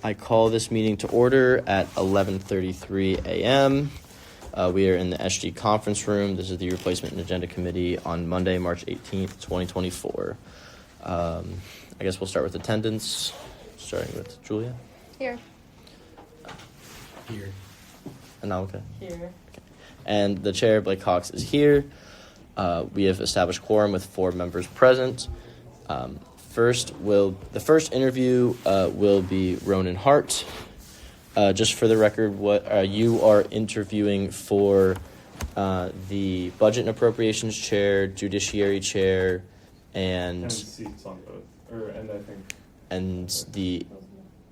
I call this meeting to order at 11:33 a.m. We are in the SG conference room. This is the Replacement and Agenda Committee on Monday, March 18th, 2024. I guess we'll start with attendance, starting with Julia. Here. Here. Analka. Here. Okay. And the chair, Blake Cox, is here. We have established quorum with 4 members present. The first interview will be Ronan Hart. Just for the record, what you are interviewing for the Budget and Appropriations Chair, Judiciary Chair, and seats on both, and the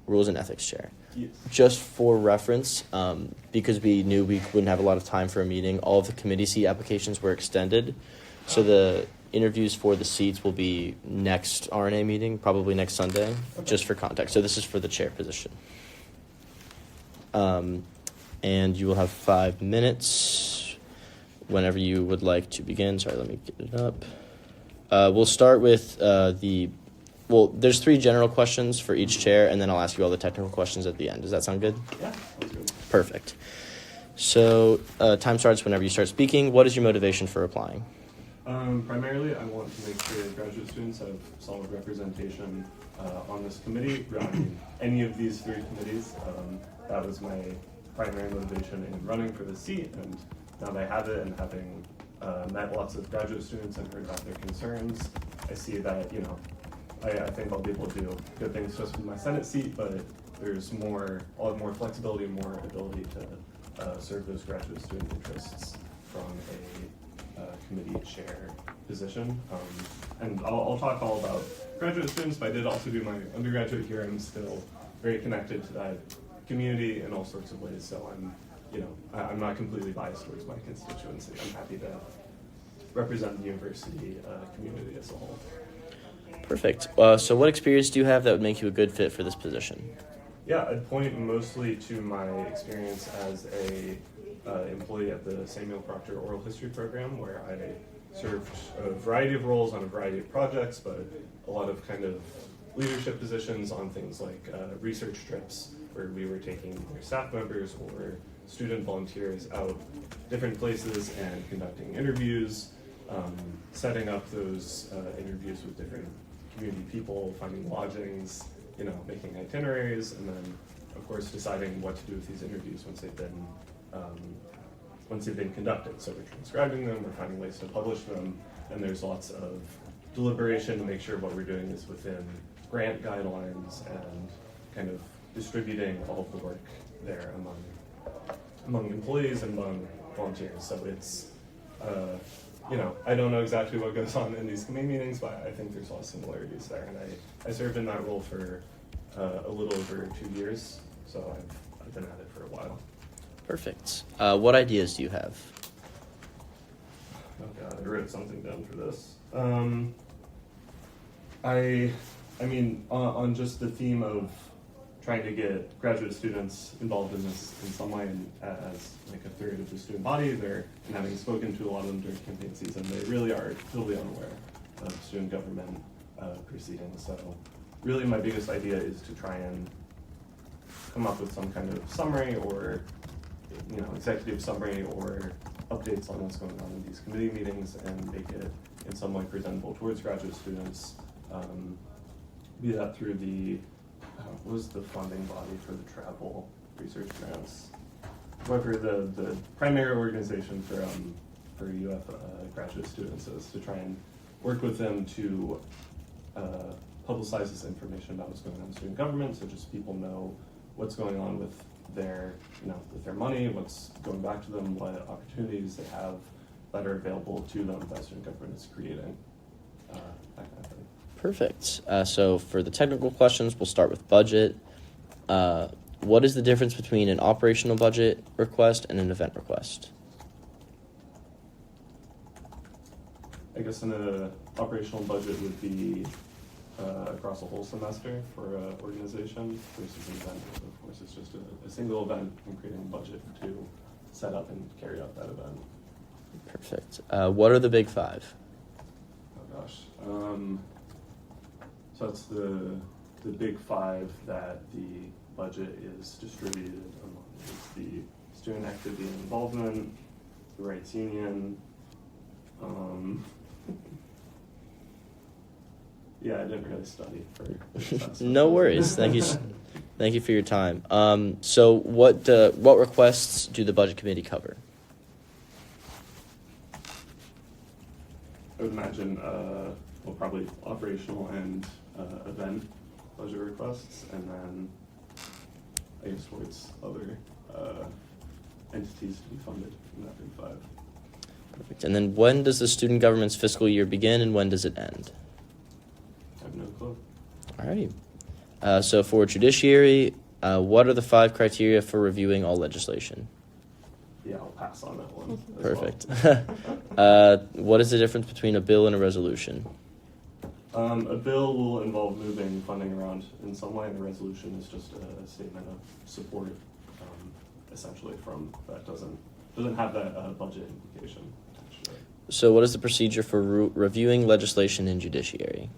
Rules and Ethics Chair. Yes. Just for reference, because we knew we wouldn't have a lot of time for a meeting, all of the committee seat applications were extended. So the interviews for the seats will be next RNA meeting, probably next Sunday, just for context. So this is for the chair position. And you will have 5 minutes whenever you would like to begin. Sorry, let me get it up. We'll start with there's 3 general questions for each chair, and then I'll ask you all the technical questions at the end. Does that sound good? Yeah, sounds good. Perfect. So time starts whenever you start speaking. What is your motivation for applying? Primarily, I want to make sure graduate students have solid representation on this committee, any of these 3 committees. That was my primary motivation in running for the seat, and now that I have it and having met lots of graduate students and heard about their concerns, I see that, I think I'll be able to do good things just with my Senate seat, but I'll have more flexibility and more ability to serve those graduate student interests from a committee chair position. And I'll talk all about graduate students, but I did also do my undergraduate here. I'm still very connected to that community in all sorts of ways, so I'm not completely biased towards my constituency. I'm happy to represent the university community as a whole. Perfect. So what experience do you have that would make you a good fit for this position? Yeah, I'd point mostly to my experience as a employee at the Samuel Proctor Oral History Program, where I served a variety of roles on a variety of projects, but a lot of kind of leadership positions on things like research trips, where we were taking either staff members or student volunteers out different places and conducting interviews, setting up those interviews with different community people, finding lodgings, making itineraries, and then, of course, deciding what to do with these interviews once they've been conducted. So we're transcribing them, we're finding ways to publish them, and there's lots of deliberation to make sure what we're doing is within grant guidelines and kind of distributing all of the work there among employees and among volunteers. So it's, I don't know exactly what goes on in these committee meetings, but I think there's a lot of similarities there. And I served in that role for a little over 2 years, so I've been at it for a while. Perfect. What ideas do you have? Oh God, I wrote something down for this. On just the theme of trying to get graduate students involved in this in some way, and as like a third of the student body, and having spoken to a lot of them during campaign season, they really are totally unaware of student government proceedings. So really my biggest idea is to try and come up with some kind of summary or executive summary or updates on what's going on in these committee meetings and make it in some way presentable towards graduate students, be that through what was the funding body for the travel research grants? However, the primary organization for UF graduate students is to try and work with them to publicize this information about what's going on in student government, so just people know what's going on with their money, what's going back to them, what opportunities they have that are available to them that student government is creating, that kind of thing. Perfect. So for the technical questions, we'll start with budget. What is the difference between an operational budget request and an event request? I guess an operational budget would be across a whole semester for an organization versus an event. Of course, it's just a single event and creating a budget to set up and carry out that event. Perfect. What are the big 5? Oh gosh. So that's the the big five that the budget is distributed among is the student activity and involvement, the rights union. Yeah, I didn't really study for this. No worries. Thank you. Thank you for your time. So what requests do the budget committee cover? I would imagine, well, probably operational and event budget requests, and then I guess towards other entities to be funded in that big five. Perfect. And then when does the student government's fiscal year begin and when does it end? I have no clue. Alrighty. So for Judiciary, what are the 5 criteria for reviewing all legislation? Yeah, I'll pass on that one. As Perfect. Well. What is the difference between a bill and a resolution? A bill will involve moving funding around in some way, and a resolution is just a statement of support, essentially, from that doesn't have that budget implication. Actually. So what is the procedure for reviewing legislation in Judiciary?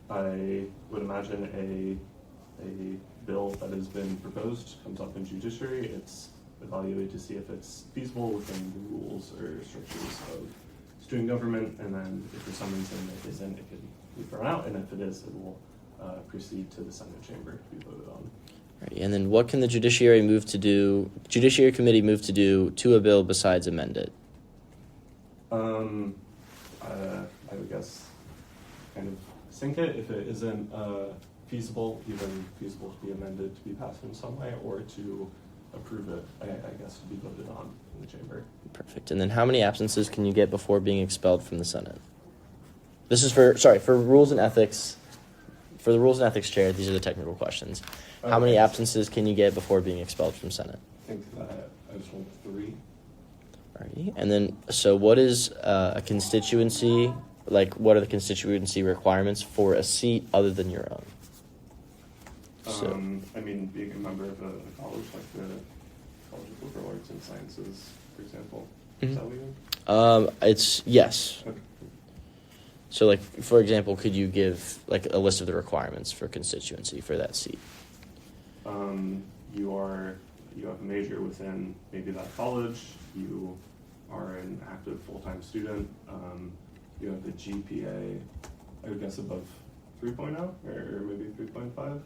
I would imagine a bill that has been proposed comes up in Judiciary. It's evaluated to see if it's feasible within the rules or strictures of student government, and then if for some reason it isn't, it can be thrown out, and if it is, it will proceed to the Senate chamber to be voted on. Right. And then what can the Judiciary Committee move to do to a bill besides amend it? I would guess kind of sink it if it isn't feasible, even feasible to be amended to be passed in some way, or to approve it, I guess, to be voted on in the chamber. Perfect. And then how many absences can you get before being expelled from the Senate? This is for Rules and Ethics. For the Rules and Ethics Chair, these are the technical questions. How many absences can you get before being expelled from Senate? I think I just want 3. Alrighty. And then, so what is a constituency? Like, what are the constituency requirements for a seat other than your own? So, I mean, being a member of a college, like the College of Liberal Arts and Sciences, for example. Is that what you mean? it's yes. Okay. So, like, for example, could you give like a list of the requirements for constituency for that seat? You have a major within maybe that college. You are an active full-time student. You have the GPA, I would guess above 3.0 or maybe 3.5.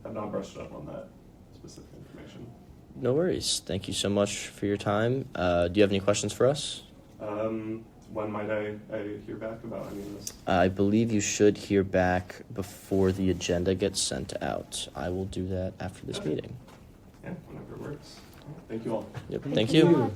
I've not brushed up on that specific information. No worries. Thank you so much for your time. Do you have any questions for us? When might I hear back about any of this? I believe you should hear back before the agenda gets sent out. I will do that after this meeting. Yeah, whenever it works. Thank you all. Yep. Thank you. Much.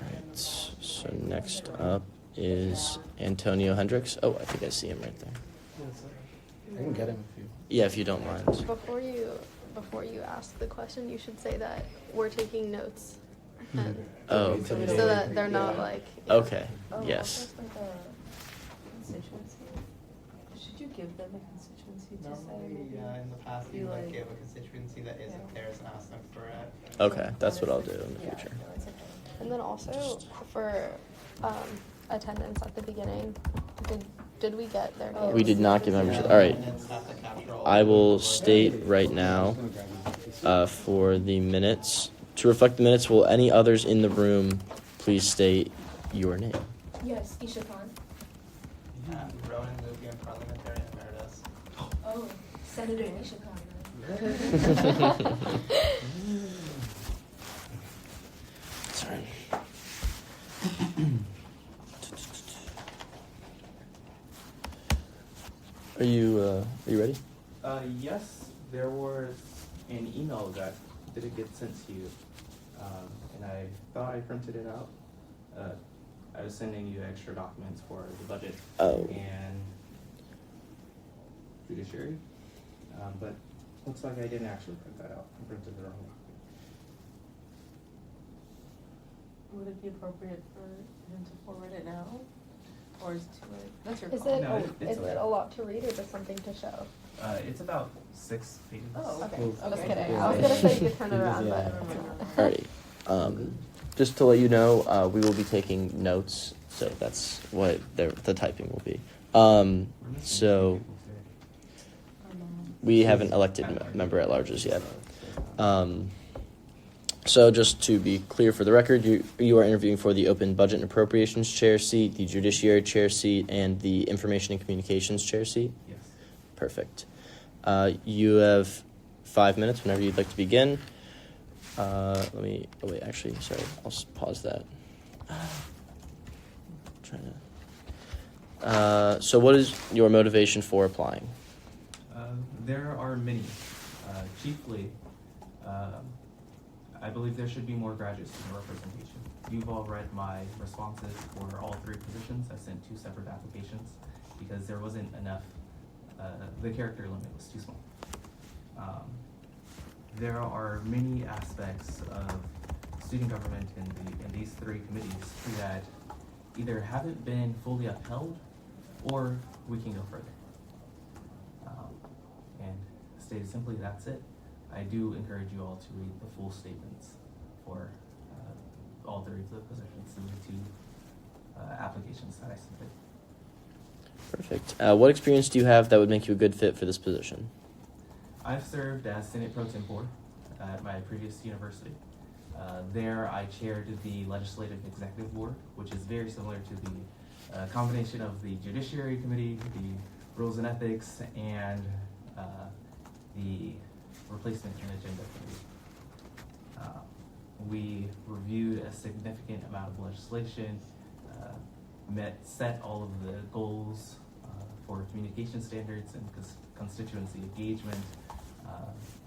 Alright, so next up is Antonio Hendricks. Oh, I think I see him right there. I can get him if you. Yeah, if you don't mind. Before you ask the question, you should say that we're taking notes, and Oh, so that they're not like. okay. Oh, Yes. also like a constituency. Should you give them a constituency to say? Normally, in the past, You you like- give a constituency that isn't Yeah. theirs and ask them for it. Okay, that's what I'll do in the Yeah, future. no, it's okay. And then also for attendance at the beginning, did we get their names? We did not give members. Yeah, All right. and it's have to capture all I the will people. state right now for the minutes. To reflect the minutes, will any others in the room please state your name? Yes, Isha Khan. Ronan Lubian, parliamentarian emeritus. Oh, Senator Isha Khan. Sorry. Are you ready? Yes, there was an email that didn't get sent to you, and I thought I printed it out. I was sending you extra documents for the budget Oh. and Judiciary, but looks like I didn't actually print that out. I printed the wrong document. Would it be appropriate for him to forward it now? Or is it too late? That's your Is call. it No, it's is okay. it a lot to read or just something to show? It's about 6 pages. Oh, Okay, Cool. just Okay. kidding. I was gonna say you could turn it around, Yeah. but. Alrighty. Just to let you know, we will be taking notes, so that's what the typing will be. So we haven't elected member at larges yet. So just to be clear for the record, you are interviewing for the Open Budget and Appropriations Chair seat, the Judiciary Chair seat, and the Information and Communications Chair seat. Yes. Perfect. You have 5 minutes whenever you'd like to begin. I'll pause that. So what is your motivation for applying? There are many. Chiefly, I believe there should be more graduate student representation. You've all read my responses for all 3 positions. I sent 2 separate applications because there wasn't enough, the character limit was too small. There are many aspects of student government in these 3 committees that either haven't been fully upheld or we can go further. And stated simply, that's it. I do encourage you all to read the full statements for all 3 of the positions in the 2 applications that I submitted. Perfect. What experience do you have that would make you a good fit for this position? I've served as Senate Pro Tempore at my previous university. There I chaired the Legislative Executive Board, which is very similar to the combination of the Judiciary Committee, the Rules and Ethics, and the Replacement and Agenda Committee. We reviewed a significant amount of legislation, set all of the goals for communication standards and constituency engagement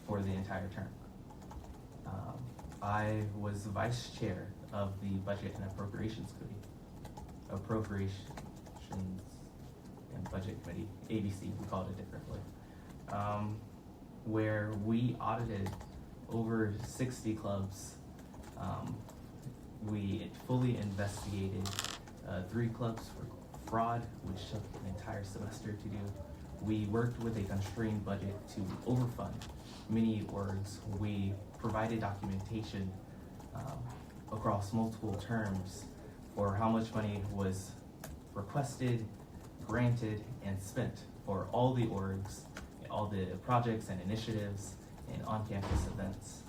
for the entire term. I was vice chair of the Budget and Appropriations Committee. Appropriations and Budget Committee, ABC, we call it a different way. Where we audited over 60 clubs. We fully investigated 3 clubs for fraud, which took an entire semester to do. We worked with a constrained budget to overfund many orgs. We provided documentation across multiple terms for how much money was requested, granted, and spent for all the orgs, all the projects and initiatives and on-campus events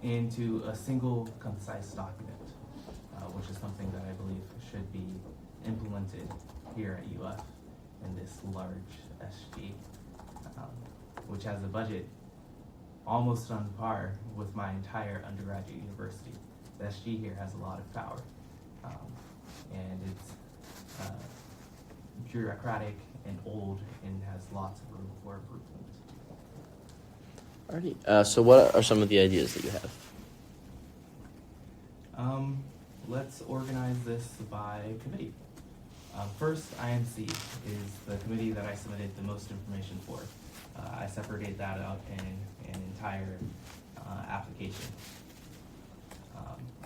into a single concise document, which is something that I believe should be implemented here at UF in this large SG, which has a budget almost on par with my entire undergraduate university. The SG here has a lot of power, and it's bureaucratic and old and has lots of room for improvement. Alrighty. So what are some of the ideas that you have? Let's organize this by committee. First, IMC is the committee that I submitted the most information for. I separated that out in an entire application.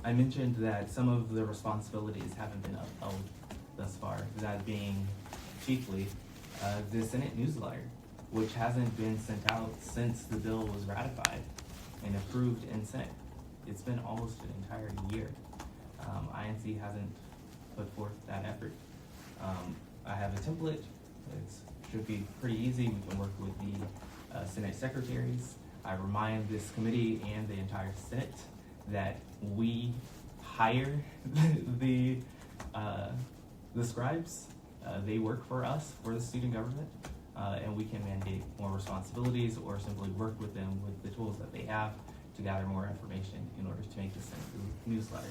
I mentioned that some of the responsibilities haven't been upheld thus far, that being chiefly the Senate newsletter, which hasn't been sent out since the bill was ratified and approved in Senate. It's been almost an entire year. INC hasn't put forth that effort. I have a template. It should be pretty easy. We can work with the Senate secretaries. I remind this committee and the entire Senate that we hire the scribes. They work for us, for the student government, and we can mandate more responsibilities or simply work with them with the tools that they have to gather more information in order to make the Senate newsletter.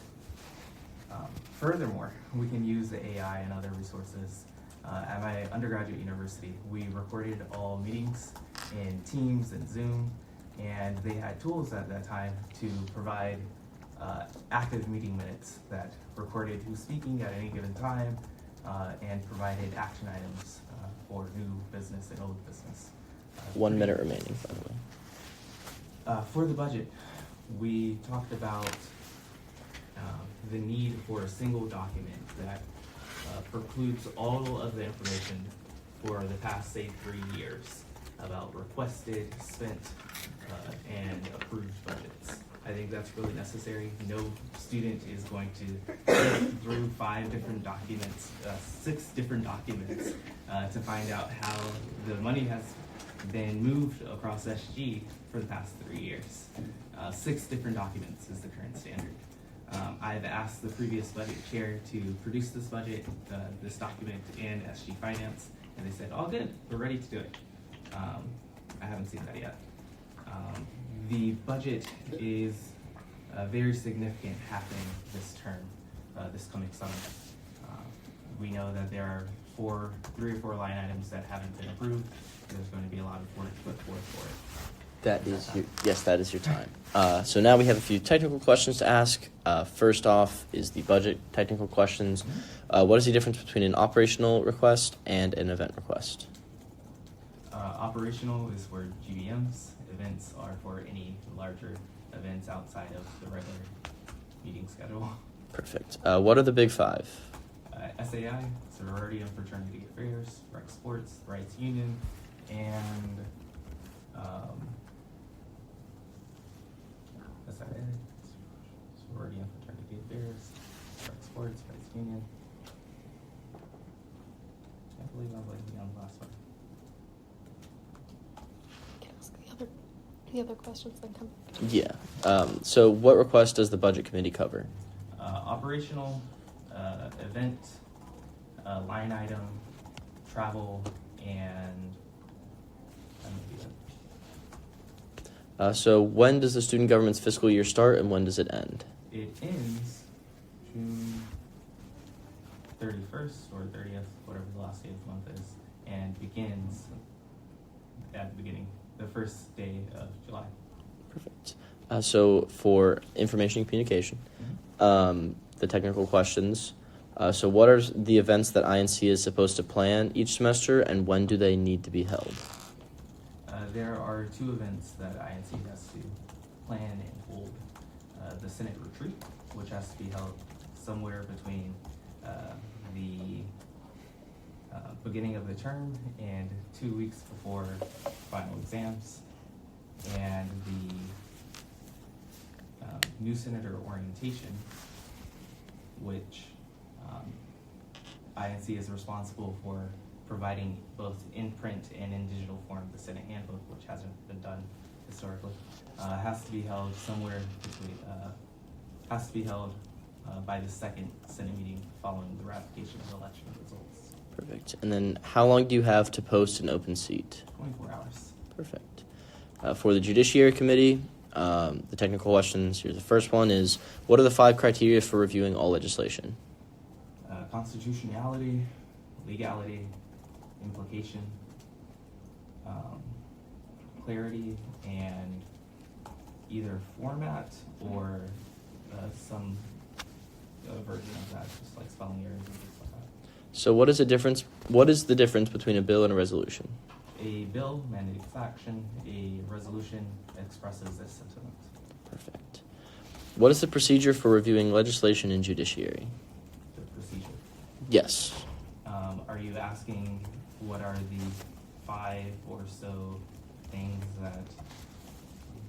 Furthermore, we can use the AI and other resources. At my undergraduate university, we recorded all meetings in Teams and Zoom, and they had tools at that time to provide active meeting minutes that recorded who's speaking at any given time and provided action items for new business and old business. 1 minute remaining, by the way. For the budget, we talked about the need for a single document that precludes all of the information for the past, say, 3 years about requested, spent, and approved budgets. I think that's really necessary. No student is going to think through 5 different documents, 6 different documents, to find out how the money has been moved across SG for the past 3 years. 6 different documents is the current standard. I've asked the previous budget chair to produce this budget, this document in SG Finance, and they said, all good, we're ready to do it. I haven't seen that yet. The budget is very significant happening this term, this coming summer. We know that there are 3 or 4 line items that haven't been approved. There's going to be a lot of work put forth for it. That is your time. So now we have a few technical questions to ask. First off is the budget technical questions. What is the difference between an operational request and an event request? Operational is for GBMs. Events are for any larger events outside of the regular meeting schedule. Perfect. What are the big 5? SAI, Sorority and Fraternity Affairs, Rec Sports, Rights Union, and SIA, Sorority and Fraternity Affairs, Rec Sports, Rights Union. Can't believe I'm blanking on the last one. Can I ask the other questions then come? Yeah. So what request does the budget committee cover? Operational, event, line item, travel, and So when does the student government's fiscal year start and when does it end? it ends June 31st or 30th, whatever the last day of the month is, and begins at the beginning, the first day of July. Perfect. So for information and communication, the technical questions. So what are the events that INC is supposed to plan each semester and when do they need to be held? There are 2 events that INC has to plan and hold. The Senate Retreat, which has to be held somewhere between the beginning of the term and 2 weeks before final exams, and the new senator orientation, which INC is responsible for providing both in print and in digital form the Senate handbook, which hasn't been done historically. Has to be held somewhere between, has to be held by the second Senate meeting following the ratification of the election results. Perfect. And then how long do you have to post an open seat? 24 hours. Perfect. For the Judiciary Committee, the technical questions, here's the first one is, what are the 5 criteria for reviewing all legislation? Constitutionality, legality, implication, clarity, and either format or some version of that, just like spelling errors and things like that. So what is the difference between a bill and a resolution? A bill mandates action, a resolution expresses a sentiment. Perfect. What is the procedure for reviewing legislation in Judiciary? The procedure. Yes. Are you asking what are the 5 or so things that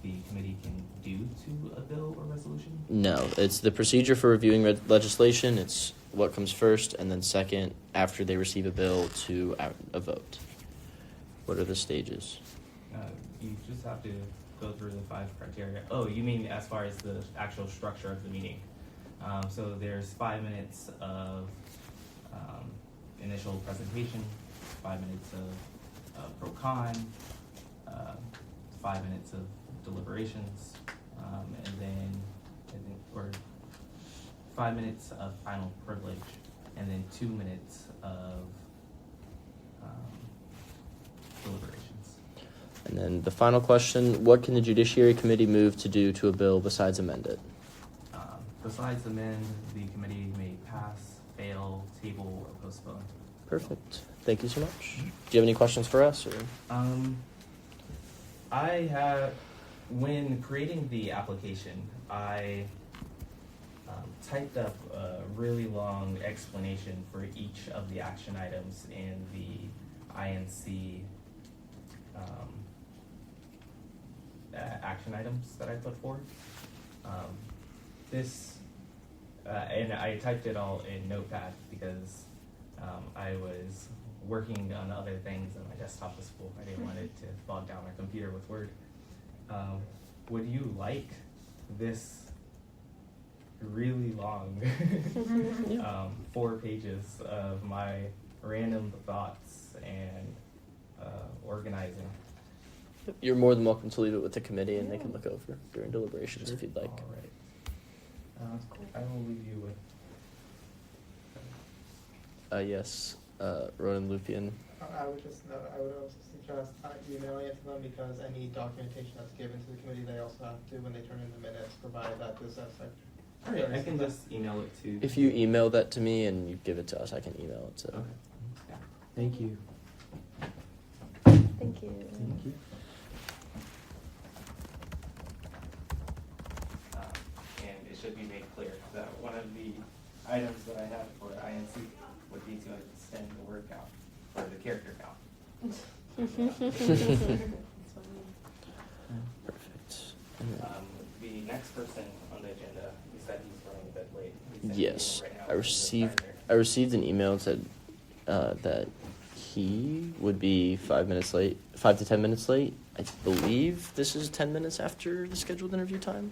the committee can do to a bill or resolution? No, it's the procedure for reviewing legislation. It's what comes first, and then second, after they receive a bill, to a vote. What are the stages? You just have to go through the 5 criteria. Oh, you mean as far as the actual structure of the meeting. So there's 5 minutes of initial presentation, 5 minutes of pro-con, 5 minutes of deliberations, and then or 5 minutes of final privilege, and then 2 minutes of deliberations. And then the final question, what can the Judiciary Committee move to do to a bill besides amend it? Besides amend, the committee may pass, fail, table, or postpone. Perfect. Thank you so much. Do you have any questions for us? Or? When creating the application, I typed up a really long explanation for each of the action items in the INC action items that I put forward. And I typed it all in Notepad because I was working on other things and my desktop was full. I didn't want it to bog down my computer with Word. Would you like this really long 4 pages of my random thoughts and organizing? You're more than welcome to leave it with the committee, and they can look over during deliberations if you'd like. All right. I will leave you with. Yes, Ronan Lupian. I would also suggest emailing it to them, because any documentation that's given to the committee, they also have to, when they turn in the minutes, provide that to the secretary. All right, I can just email it to. If you email that to me and you give it to us, I can email it to. Okay. Yeah. Thank you. Thank you. Thank you. And it should be made clear that one of the items that I have for INC would be to extend the word count or the character count. Perfect. The next person on the agenda, you said he's running a bit late. He's sending Yes, an email right now. I received an email that said that he would be 5 minutes late, 5 to 10 minutes late. I believe this is 10 minutes after the scheduled interview time.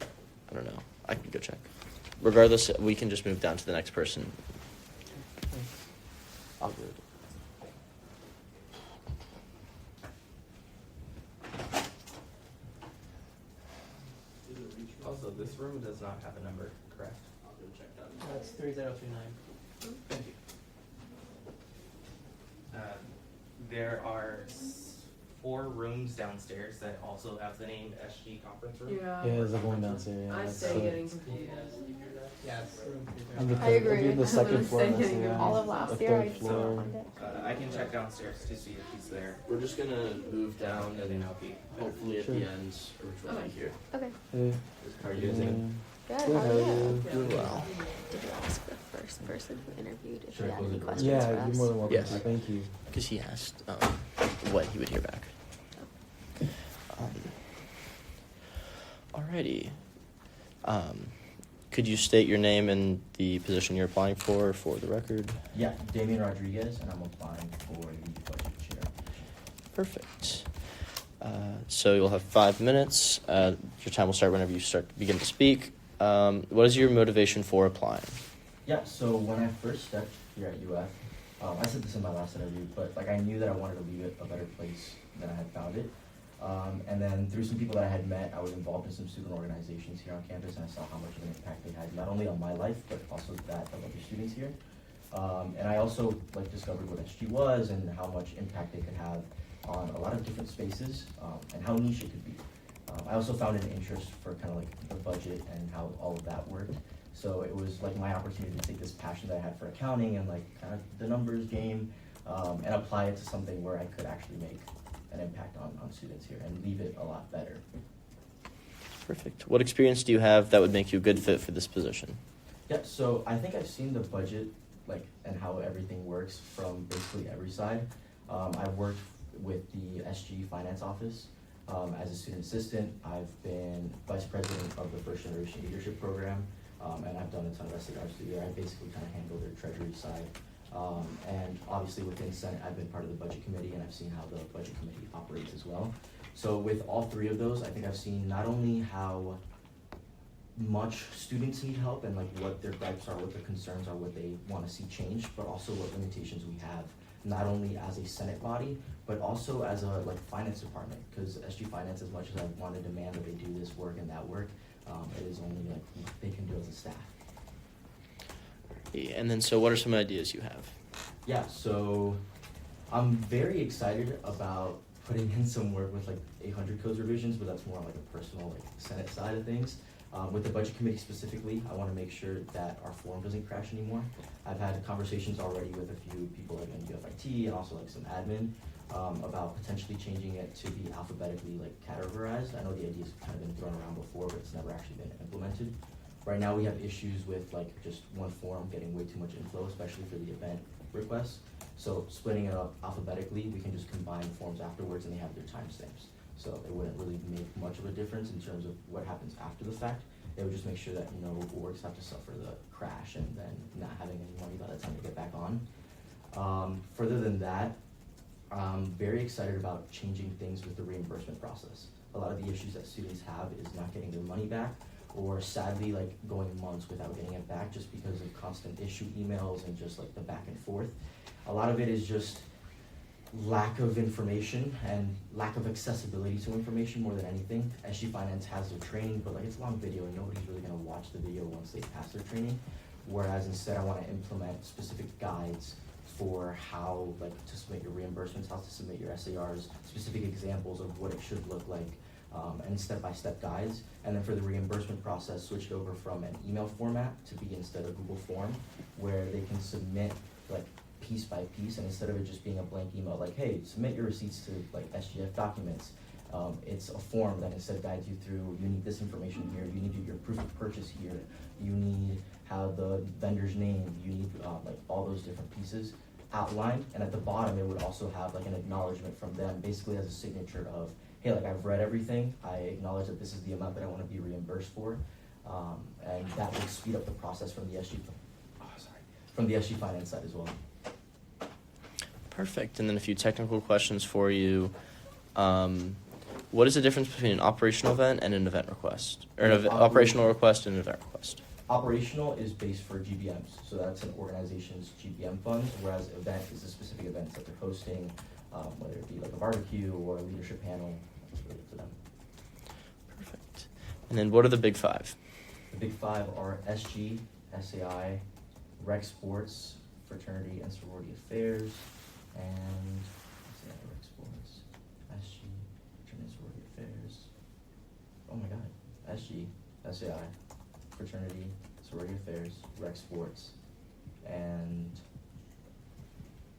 I don't know. I can go check. Regardless, we can just move down to the next person. I'll do it. Also, this room does not have a number, correct? That's 3039. Thank you. There are 4 rooms downstairs that also have the name SG conference room. Yeah, there's a one downstairs. Yeah, I that's stay so- getting confused. Yes. I'm the I agree. I'm the second I'm floor. staying missing, getting yeah. All of last The year, I third just floor. don't find it. I can check downstairs to see if he's there. We're just gonna move down, And then I'll be. hopefully at Sure. the end, Rich will be here. Okay. Hey. How are you guys doing? Good. Good, How how are are you? you? Doing well. Did you ask the first person who interviewed if Should he I had close any the door? questions for Yeah, us? you're more than welcome Yes. to. Thank you. Because he asked when he would hear back. Alrighty. Could you state your name and the position you're applying for the record? Yeah, Damian Rodriguez, and I'm applying for the budget chair. Perfect. So you'll have 5 minutes. Your time will start whenever you begin to speak. What is your motivation for applying? Yeah, so when I first stepped here at UF, I said this in my last interview, but like I knew that I wanted to leave it a better place than I had found it. And then through some people that I had met, I was involved in some student organizations here on campus, and I saw how much of an impact they had, not only on my life, but also that of other students here. And I also like discovered what SG was and how much impact it could have on a lot of different spaces, and how niche it could be. I also found an interest for kind of like the budget and how all of that worked. So it was like my opportunity to take this passion that I had for accounting and like kind of the numbers game, and apply it to something where I could actually make an impact on students here and leave it a lot better. Perfect. What experience do you have that would make you a good fit for this position? Yeah, so I think I've seen the budget like and how everything works from basically every side. I've worked with the SG finance office as a student assistant. I've been vice president of the first generation leadership program, and I've done a ton of SDRs through there. I basically kind of handle their treasury side. And obviously within Senate, I've been part of the budget committee, and I've seen how the budget committee operates as well. So with all 3 of those, I think I've seen not only how much students need help and like what their gripes are, what their concerns are, what they want to see changed, but also what limitations we have, not only as a Senate body, but also as a like finance department, because SG Finance, as much as I want to demand that they do this work and that work, it is only like what they can do as a staff. And then, so what are some ideas you have? Yeah, so I'm very excited about putting in some work with like 800 codes revisions, but that's more like a personal like Senate side of things. With the budget committee specifically, I want to make sure that our form doesn't crash anymore. I've had conversations already with a few people like in UFIT and also like some admin about potentially changing it to be alphabetically like categorized. I know the idea's kind of been thrown around before, but it's never actually been implemented. Right now we have issues with like just one form getting way too much inflow, especially for the event requests. So splitting it up alphabetically, we can just combine forms afterwards and they have their timestamps. So it wouldn't really make much of a difference in terms of what happens after the fact. It would just make sure that no orgs have to suffer the crash and then not having any money by the time they get back on. Further than that, I'm very excited about changing things with the reimbursement process. A lot of the issues that students have is not getting their money back, or sadly like going months without getting it back just because of constant issue emails and just like the back and forth. A lot of it is just lack of information and lack of accessibility to information more than anything. SG Finance has their training, but like it's a long video and nobody's really gonna watch the video once they pass their training. Whereas instead I wanna implement specific guides for how like to submit your reimbursements, how to submit your SARs, specific examples of what it should look like, and step-by-step guides. And then for the reimbursement process, switch it over from an email format to be instead a Google form, where they can submit like piece by piece, and instead of it just being a blank email like, hey, submit your receipts to like SGF documents, it's a form that instead guides you through, you need this information here, you need your proof of purchase here, you need how the vendor's name, you need like all those different pieces outlined, and at the bottom it would also have like an acknowledgement from them, basically as a signature of, hey, like I've read everything, I acknowledge that this is the amount that I want to be reimbursed for, and that would speed up the process from the SG Finance side as well. Perfect. And then a few technical questions for you. What is the difference between an operational event and an event request? Or an operational request and an event request? Operational is based for GBMs, so that's an organization's GBM funds, whereas event is the specific events that they're hosting, whether it be like a barbecue or a leadership panel, that's related to them. Perfect. And then what are the big five? The big five are SG, SAI, Rec Sports, Fraternity and Sorority Affairs, and Rec Sports, SG, Fraternity and Sorority Affairs. Oh my god, SG, SAI, Fraternity, Sorority Affairs, Rec Sports, and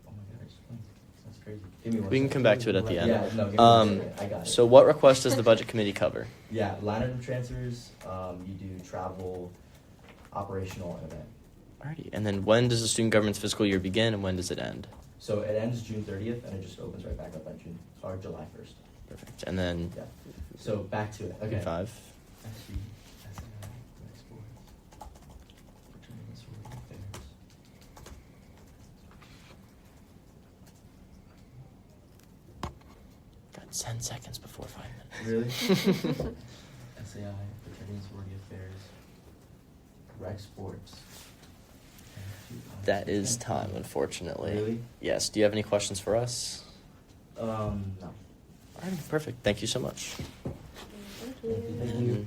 oh my god, I just blinked. That's crazy. Give me one We can second. come back to it at the end. Yeah, no, give me 1 second. I got it. So what request does the budget committee cover? Yeah, line item transfers, you do travel, operational, and event. Alrighty. And then when does the student government's fiscal year begin and when does it end? So it ends June 30th and it just opens right back up on July 1st. Perfect. And then Yeah. So back to it. Okay. 5. SG, SAI, Rec Sports, Fraternity and Sorority Affairs. Got 10 seconds before 5 minutes. Really? SAI, Fraternity and Sorority Affairs, Rec Sports. That is time, unfortunately. Really? Yes. Do you have any questions for us? No. Alrighty. Perfect. Thank you so much. Thank you. Thank And you.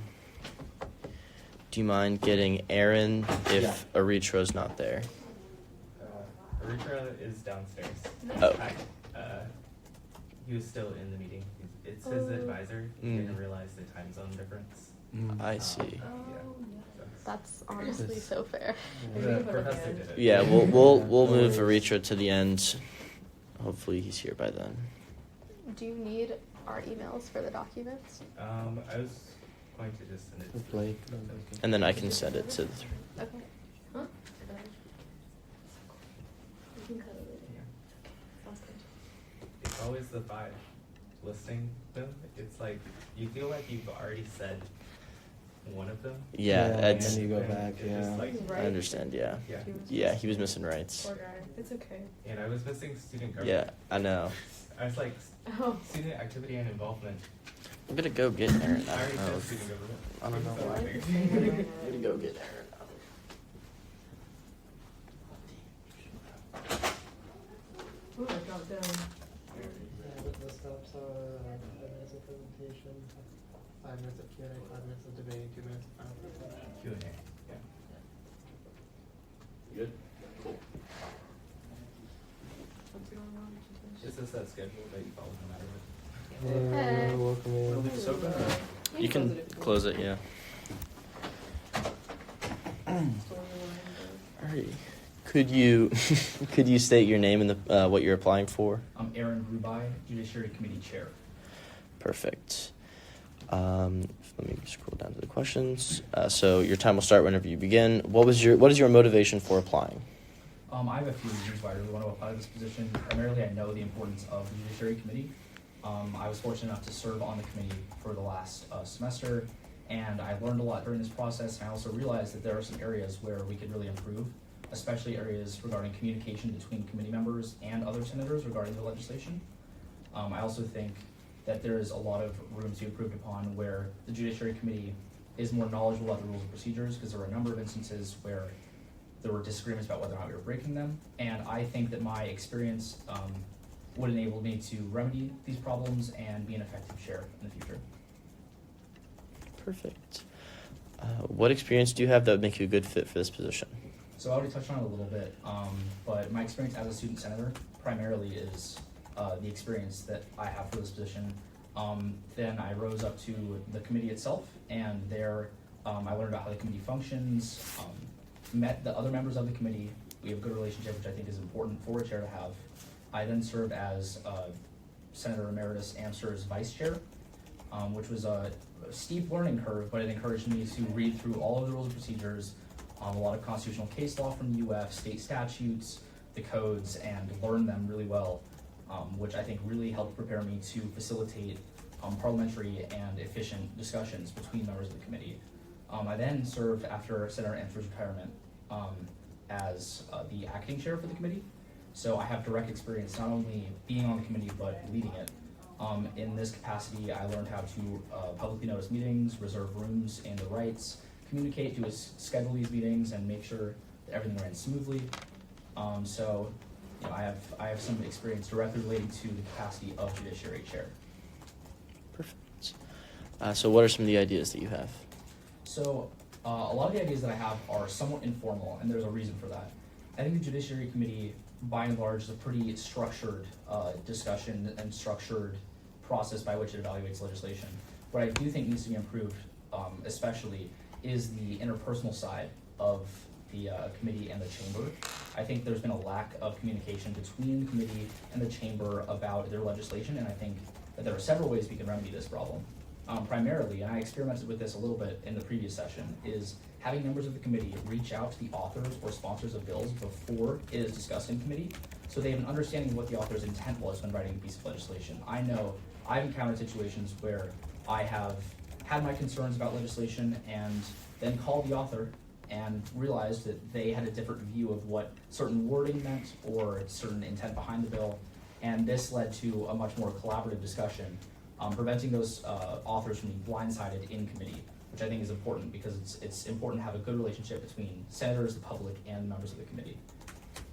do you mind getting Aaron if Yeah. Aritra's not there? Aritra is downstairs. Oh. Hi. He was still in the meeting. It's his advisor. He didn't realize the time zone difference. I see. Yeah. So- That's honestly so fair. The professor did it. Yeah, we'll move Aritra to the end. Hopefully he's here by then. Do you need our emails for the documents? I was going to just send it With to Blake. And then I can send it to the three. Okay. Huh? You can cut it later. Yeah. Sounds good. It's always the 5 listing them. It's like you feel like you've already said one of them. Yeah, and it's, then you go and back, it just, yeah. like, I understand, yeah. Yeah. Yeah, he was missing rights. Poor guy. It's okay. And I was missing student government. Yeah, I know. I was like, Oh. student activity and involvement. I'm gonna go get Aaron. I I already don't know. said student government. I don't know So why. I figured- I'm gonna go get Aaron. Ooh, I dropped down. The steps are 5 minutes of presentation, 5 minutes of Q&A, 5 minutes of debate, 2 minutes of final presentation. Q&A, yeah. Good? Cool. What's going on? It's just that schedule that you follow no matter what. Hey, welcome in. Will this open or? You can close it, yeah. Alrighty. Could you could you state your name and the what you're applying for? I'm Aaron Grubai, Judiciary Committee Chair. Perfect. Let me scroll down to the questions. So your time will start whenever you begin. What is your motivation for applying? I have a few reasons why I really want to apply to this position. Primarily, I know the importance of the Judiciary Committee. I was fortunate enough to serve on the committee for the last semester, and I learned a lot during this process, and I also realized that there are some areas where we could really improve, especially areas regarding communication between committee members and other senators regarding the legislation. I also think that there is a lot of room to be improved upon where the Judiciary Committee is more knowledgeable about the rules and procedures, because there were a number of instances where there were disagreements about whether or not we were breaking them, and I think that my experience would enable me to remedy these problems and be an effective chair in the future. Perfect. What experience do you have that would make you a good fit for this position? So I already touched on it a little bit, but my experience as a student senator primarily is the experience that I have for this position. Then I rose up to the committee itself, and there I learned about how the committee functions, met the other members of the committee. We have a good relationship, which I think is important for a chair to have. I then served as Senator Emeritus Amster's vice chair, which was a steep learning curve, but it encouraged me to read through all of the rules and procedures, a lot of constitutional case law from the UF, state statutes, the codes, and learn them really well, which I think really helped prepare me to facilitate parliamentary and efficient discussions between members of the committee. I then served after Senator Amster's retirement as the acting chair for the committee. So I have direct experience not only being on the committee, but leading it. In this capacity, I learned how to publicly notice meetings, reserve rooms and the rights, communicate to schedule these meetings, and make sure that everything ran smoothly. So you know, I have some experience directly relating to the capacity of Judiciary Chair. Perfect. So what are some of the ideas that you have? So a lot of the ideas that I have are somewhat informal, and there's a reason for that. I think the Judiciary Committee, by and large, is a pretty structured discussion and structured process by which it evaluates legislation. What I do think needs to be improved, especially, is the interpersonal side of the committee and the chamber. I think there's been a lack of communication between the committee and the chamber about their legislation, and I think that there are several ways we can remedy this problem. Primarily, and I experimented with this a little bit in the previous session, is having members of the committee reach out to the authors or sponsors of bills before it is discussed in committee, so they have an understanding of what the author's intent was when writing a piece of legislation. I know I've encountered situations where I have had my concerns about legislation and then called the author and realized that they had a different view of what certain wording meant or certain intent behind the bill, and this led to a much more collaborative discussion, preventing those authors from being blindsided in committee, which I think is important because it's important to have a good relationship between senators, the public, and members of the committee.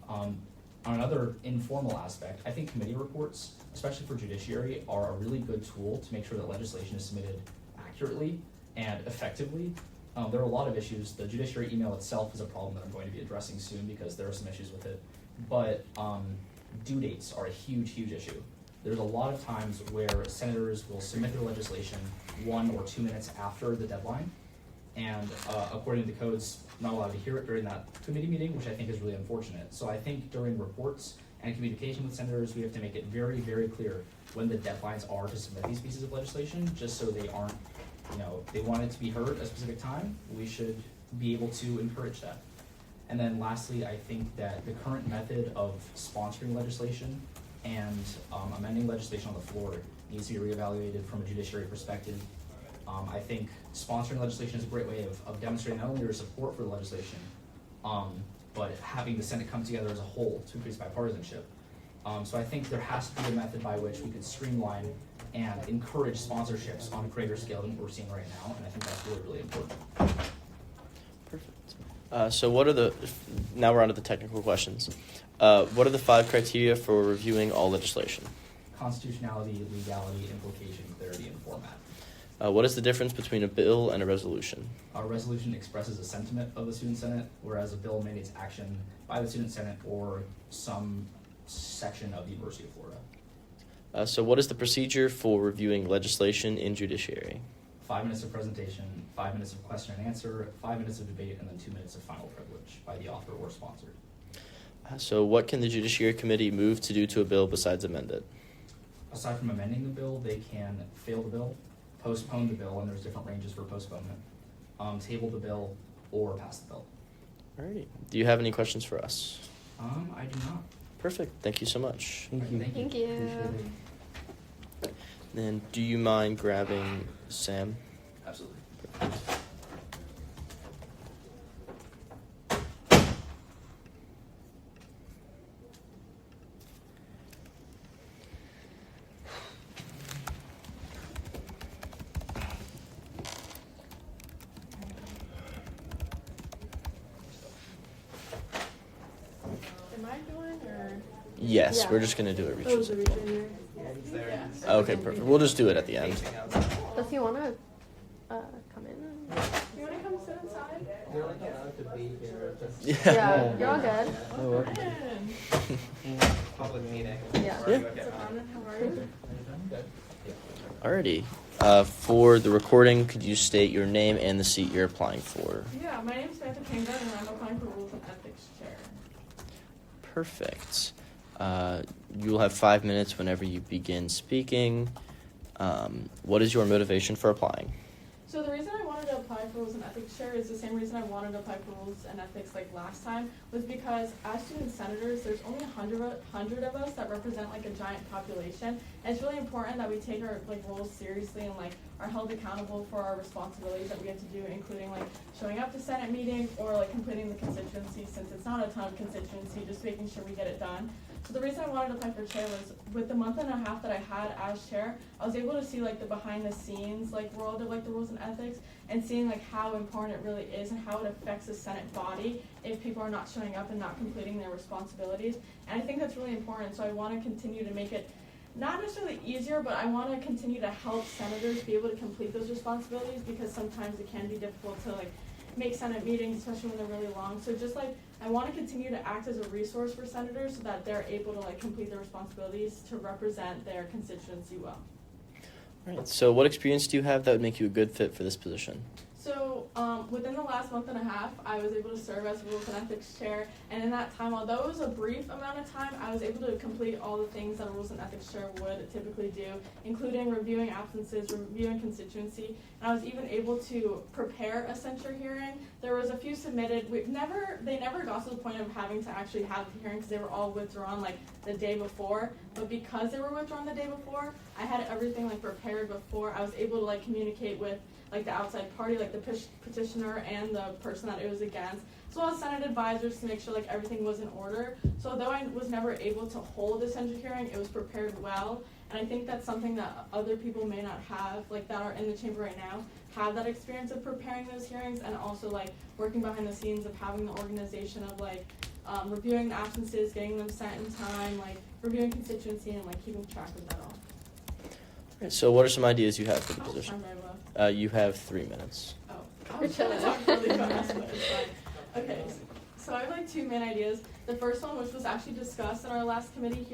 On another informal aspect, I think committee reports, especially for judiciary, are a really good tool to make sure that legislation is submitted accurately and effectively. There are a lot of issues. The judiciary email itself is a problem that I'm going to be addressing soon because there are some issues with it. But due dates are a huge, huge issue. There's a lot of times where senators will submit their legislation 1 or 2 minutes after the deadline, and according to the codes, not allowed to hear it during that committee meeting, which I think is really unfortunate. So I think during reports and communication with senators, we have to make it very, very clear when the deadlines are to submit these pieces of legislation, just so they aren't, you know, if they want it to be heard at a specific time, we should be able to encourage that. And then lastly, I think that the current method of sponsoring legislation and amending legislation on the floor needs to be reevaluated from a judiciary perspective. I think sponsoring legislation is a great way of demonstrating not only your support for the legislation, but having the Senate come together as a whole to increase bipartisanship. So I think there has to be a method by which we could streamline and encourage sponsorships on a greater scale than what we're seeing right now, and I think that's really, really important. Perfect. So what are now we're on to the technical questions. What are the 5 criteria for reviewing all legislation? Constitutionality, legality, implication, clarity, and format. What is the difference between a bill and a resolution? A resolution expresses a sentiment of the Student Senate, whereas a bill mandates action by the Student Senate or some section of the University of Florida. So what is the procedure for reviewing legislation in judiciary? 5 minutes of presentation, 5 minutes of question and answer, 5 minutes of debate, and then 2 minutes of final privilege by the author or sponsor. So what can the Judiciary Committee move to do to a bill besides amend it? Aside from amending the bill, they can fail the bill, postpone the bill, and there's different ranges for postponement, table the bill, or pass the bill. Alrighty. Do you have any questions for us? I do not. Perfect. Thank you so much. Thank you. Thank you. Thank you. Appreciate it. Then, do you mind grabbing Sam? Absolutely. Am I doing or? Yes, Yeah. we're just gonna do it. Oh, is the region here? Yeah, he's there. Yeah. He's Okay, perfect. We'll just do it at the end. facing out. Does he want to come in? You wanna come sit inside? They're like allowed to be here, just. Yeah, you're all good. Oh, welcome. Man. Public meeting. Yeah. Yeah. So, Anna, how are you? Alrighty. For the recording, could you state your name and the seat you're applying for? Yeah, my name's Samantha Kinga and I'm applying for Rules and Ethics Chair. Perfect. You'll have 5 minutes whenever you begin speaking. What is your motivation for applying? So the reason I wanted to apply for Rules and Ethics Chair is the same reason I wanted to apply for Rules and Ethics like last time, was because as student senators, there's only 100 of us that represent like a giant population. And it's really important that we take our like roles seriously and like are held accountable for our responsibilities that we have to do, including like showing up to Senate meetings or like completing the constituency, since it's not a ton of constituency, just making sure we get it done. So the reason I wanted to apply for chair was with the month and a half that I had as chair, I was able to see like the behind the scenes like world of like the rules and ethics, and seeing like how important it really is and how it affects the Senate body if people are not showing up and not completing their responsibilities. And I think that's really important. So I want to continue to make it not necessarily easier, but I want to continue to help senators be able to complete those responsibilities, because sometimes it can be difficult to like make Senate meetings, especially when they're really long. So just like I want to continue to act as a resource for senators so that they're able to like complete their responsibilities to represent their constituency well. All right. So, what experience do you have that would make you a good fit for this position? So within the last month and a half, I was able to serve as Rules and Ethics Chair, and in that time, although it was a brief amount of time, I was able to complete all the things that a Rules and Ethics Chair would typically do, including reviewing absences, reviewing constituency, and I was even able to prepare a censure hearing. There was a few submitted. They never got to the point of having to actually have the hearing because they were all withdrawn like the day before, but because they were withdrawn the day before, I had everything like prepared before. I was able to like communicate with like the outside party, like the petitioner and the person that it was against, as well as Senate advisors, to make sure like everything was in order. So although I was never able to hold a censure hearing, it was prepared well. And I think that's something that other people may not have, like that are in the chamber right now, have that experience of preparing those hearings, and also like working behind the scenes of having the organization of like reviewing the absences, getting them sent in time, like reviewing constituency, and like keeping track of that all. All right. So, what are some ideas you have for the Oh, position? time very well. You have 3 minesse. Oh, I was trying to talk really fast, but it's fine. Okay, so I have like 2 main ideas. The first one, which was actually discussed in our last committee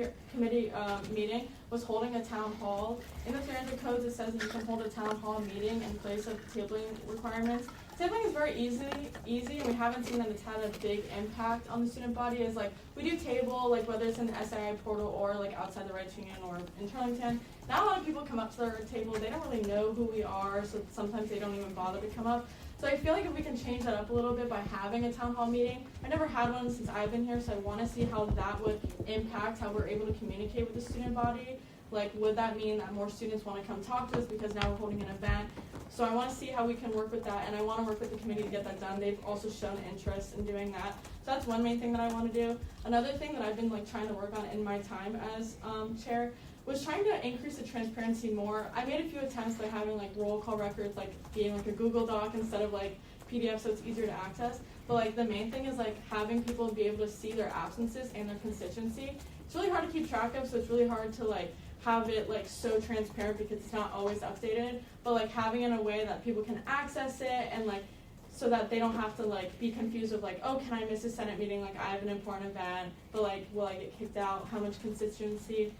meeting, was holding a town hall. In the 300 codes, it says that you can hold a town hall meeting in place of tabling requirements. Tabling is very easy, and we haven't seen that it's had a big impact on the student body. Is like we do table, like whether it's in the SII portal or like outside the Rights Union or in Turlington. Not a lot of people come up to our table. They don't really know who we are, so sometimes they don't even bother to come up. So I feel like if we can change that up a little bit by having a town hall meeting. I never had one since I've been here, so I want to see how that would impact how we're able to communicate with the student body. Like, would that mean that more students want to come talk to us because now we're holding an event? So I want to see how we can work with that, and I want to work with the committee to get that done. They've also shown interest in doing that. So that's one main thing that I want to do. Another thing that I've been like trying to work on in my time as chair was trying to increase the transparency more. I made a few attempts by having like roll call records, like being like a Google Doc instead of like PDF, so it's easier to access. But like the main thing is like having people be able to see their absences and their constituency. It's really hard to keep track of, so it's really hard to like have it like so transparent because it's not always updated. But like having it in a way that people can access it, and like so that they don't have to like be confused of like, oh, can I miss a Senate meeting? Like I have an important event, but like will I get kicked out? How much constituency?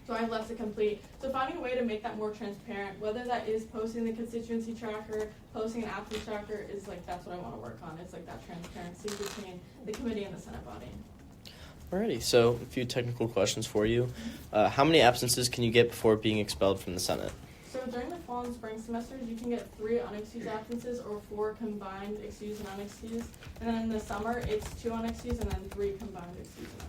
So I have left to complete. So finding a way to make that more transparent, whether that is posting the constituency tracker, posting an absence tracker, is like that's what I want to work on. It's like that transparency between the committee and the Senate body. Alrighty, so a few technical questions for you. How many absences can you get before being expelled from the Senate? So So during the fall and spring semesters, you can get 3 unexcused absences or 4 combined excused and unexcused. And then in the summer, it's 2 unexcused and then 3 combined excused and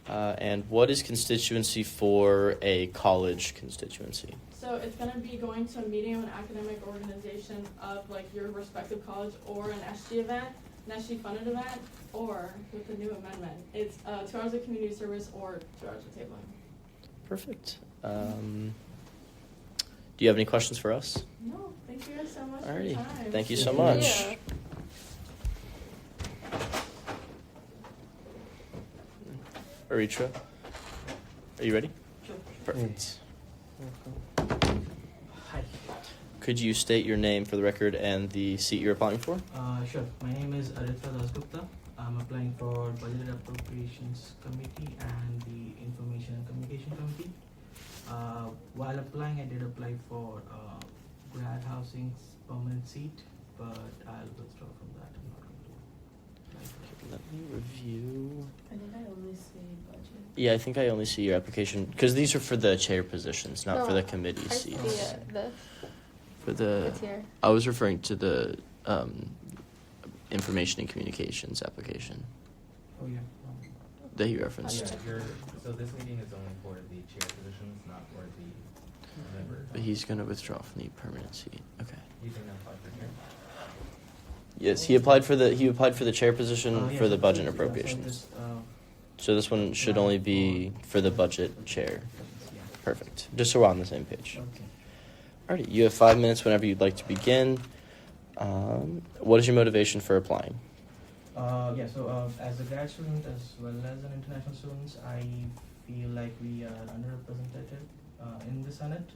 unexcused. And what is constituency for a college constituency? So it's going to be going to a meeting of an academic organization of like your respective college or an SG event, an SG funded event, or with the new amendment, it's 2 hours of community service or 2 hours of tabling. Perfect. Do you have any questions for us? No, thank you guys so much for Alrighty. your time. Thank you so much. Yeah. Aritra, are you ready? Sure. Perfect. Hi. Could you state your name for the record and the seat you're applying for? Sure. My name is Aritra Dasgupta. I'm applying for Budget and Appropriations Committee and the Information and Communication Committee. While applying, I did apply for grad housing's permanent seat, but I'll withdraw from that. I'm not going to apply for it. Let me review. I think I only see budget. Yeah, I think I only see your application because these are for the chair positions, not for No, the committee I see seats. this. For the, It's here. I was referring to the information and communications application Oh, yeah. that you referenced. So this meeting is only for the chair positions, not for the member. But he's going to withdraw from the permanent seat. Okay. You can apply for chair. Yes, he applied for the chair position Yeah, for the so budget please, and appropriations. So So this one should only be for the budget chair. yeah. Perfect. Just so we're on the same page. Okay. Alrighty, you have 5 minutes whenever you'd like to begin. What is your motivation for applying? So as a grad student as well as an international student, I feel like we are underrepresented in the Senate.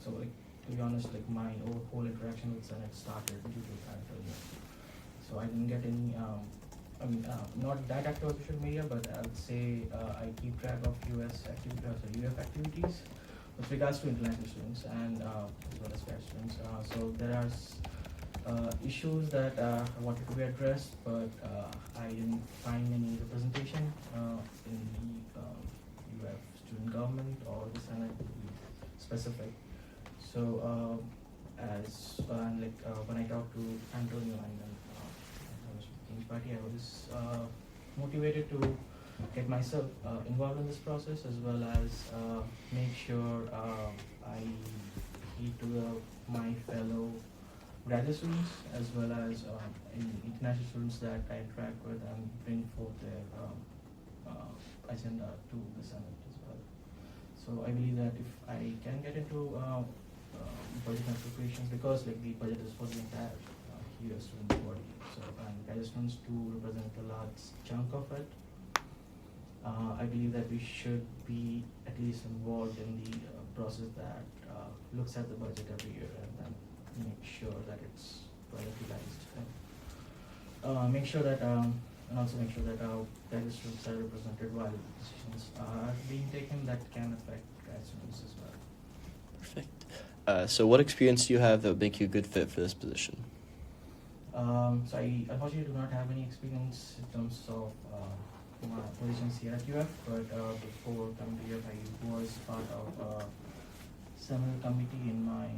So like to be honest, like my whole interaction with Senate started due to that. So I didn't get any. Not that active on social media, but I would say I keep track of US activities, so UF activities with regards to international students and as well as grad students. So there are issues that wanted to be addressed, but I didn't find any representation in the UF student government or the Senate to be specific. So when I talked to Antonio and then King's Party, I was motivated to get myself involved in this process as well as make sure I heed to my fellow graduate students as well as international students that I interact with and bring forth their agenda to the Senate as well. So I believe that if I can get into budget and appropriations, because like the budget is for the entire US student body, so and graduate students do represent a large chunk of it. I believe that we should be at least involved in the process that looks at the budget every year and then make sure that it's well utilized. And make sure that and also make sure that our graduate students are represented while decisions are being taken that can affect grad students as well. Perfect. So what experience do you have that would make you a good fit for this position? So I unfortunately do not have any experience in terms of my positions here at UF, but before coming to UF, I was part of seminal committee in my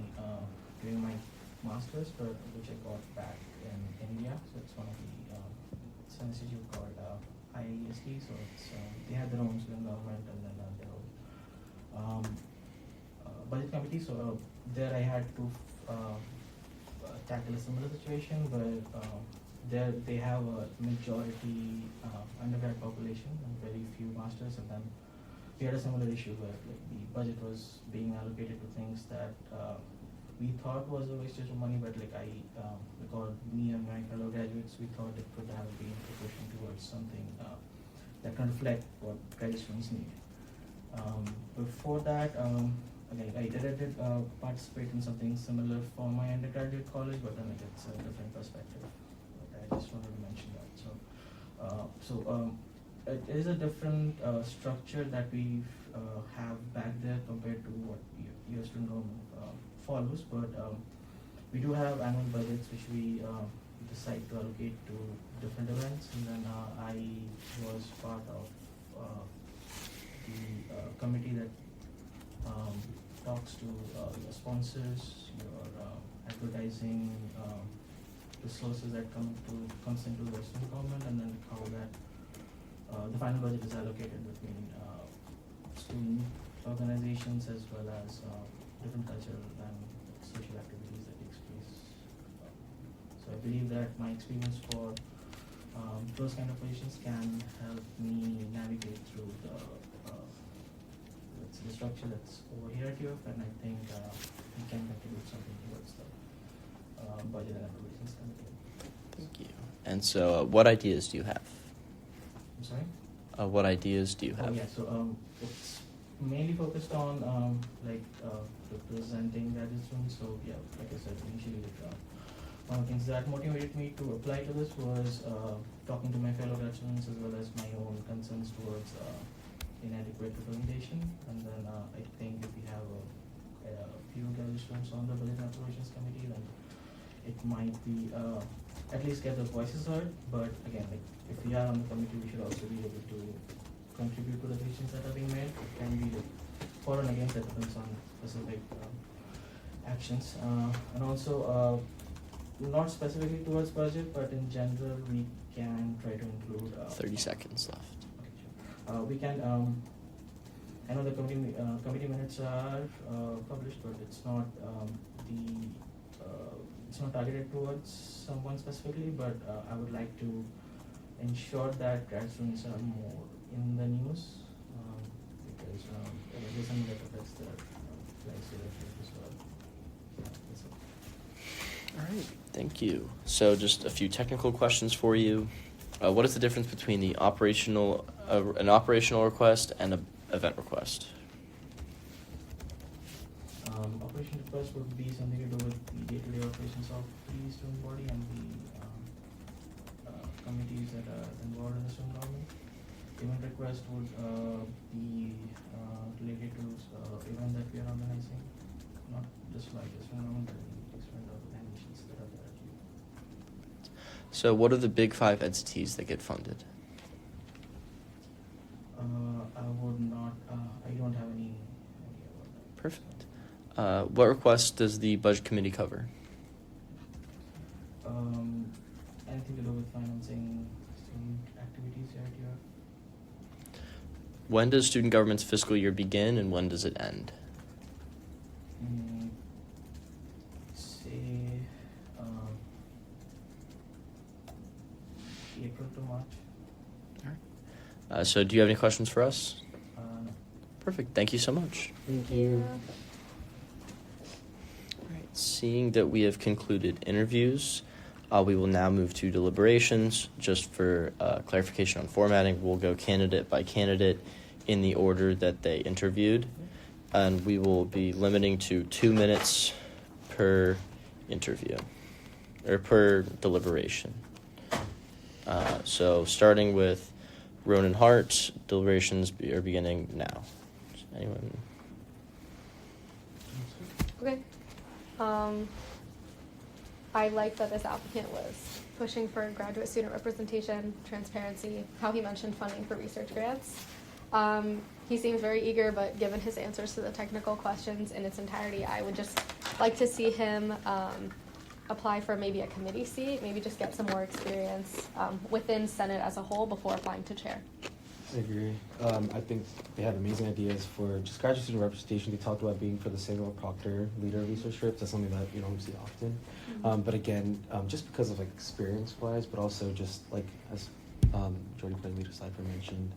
during my masters, but which I got back in India. So it's one of the it's an institute called IIST. So it's they have their own student government and then their own budget committee. So there I had to tackle a similar situation where there they have a majority undergrad population and very few masters, and then we had a similar issue where like the budget was being allocated to things that we thought was a wastage of money, but like because me and my fellow graduates, we thought it could have been proportion towards something that can reflect what graduate students need. Before that, I did participate in something similar for my undergraduate college, but then it's a different perspective. But I just wanted to mention that. So it is a different structure that we have back there compared to what US student government follows. But we do have annual budgets which we decide to allocate to different events, and then I was part of the committee that talks to your sponsors, your advertising, the sources that comes into the student government, and then how that the final budget is allocated between student organizations as well as different cultural and social activities that takes place. So I believe that my experience for those kind of positions can help me navigate through the structure that's over here at UF, and I think we can contribute something towards the Budget and Appropriations Committee. Thank you. And so, what ideas do you have? I'm sorry? What ideas do you have? Oh, yeah, so it's mainly focused on representing graduate students. So yeah, like I said initially, one of the things that motivated me to apply to this was talking to my fellow graduate students as well as my own concerns towards inadequate representation. And then I think if we have a few graduate students on the Budget and Appropriations Committee, then it might be at least get the voices heard. But again, like if we are on the committee, we should also be able to contribute to the decisions that are being made. It can be for and against, that depends on specific actions. And also, not specifically towards budget, but in general, we can try to include 30 seconds left. Okay, sure. We can. I know the committee minutes are published, but it's not it's not targeted towards someone specifically. But I would like to ensure that grad students are more in the news because there's something that affects their life as well. That's it. All right, thank you. So just a few technical questions for you. What is the difference between the an operational request and an event request? Operation request would be something to do with the day-to-day operations of the student body and the committees that are involved in the student government. Event request would be related to event that we are organizing, not just like the student government, but different organizations that are there. So what are the big 5 entities that get funded? I would not, I don't have any idea about that. Perfect. What requests does the budget committee cover? Anything to do with financing student activities here at UF. When does student government's fiscal year begin and when does it end? Say April to March. So do you have any questions for us? No. Perfect. Thank you so much. Thank you. All right. Seeing that we have concluded interviews, we will now move to deliberations. Just for clarification on formatting, we'll go candidate by candidate in the order that they interviewed, and we will be limiting to 2 minutes per interview, or per deliberation. So starting with Ronan Hart, deliberations are beginning now. Anyone? Okay. I like that this applicant was pushing for graduate student representation, transparency, how he mentioned funding for research grants. He seems very eager, but given his answers to the technical questions in its entirety, I would just like to see him apply for maybe a committee seat, maybe just get some more experience within Senate as a whole before applying to chair. I agree. I think they had amazing ideas for just graduate student representation. They talked about being for the Samuel Proctor Leader Research Trips. That's something that you don't see often. Mm-hmm. But again, just because of like experience-wise, but also just like as Jordy Quinn, Leader Cypher mentioned,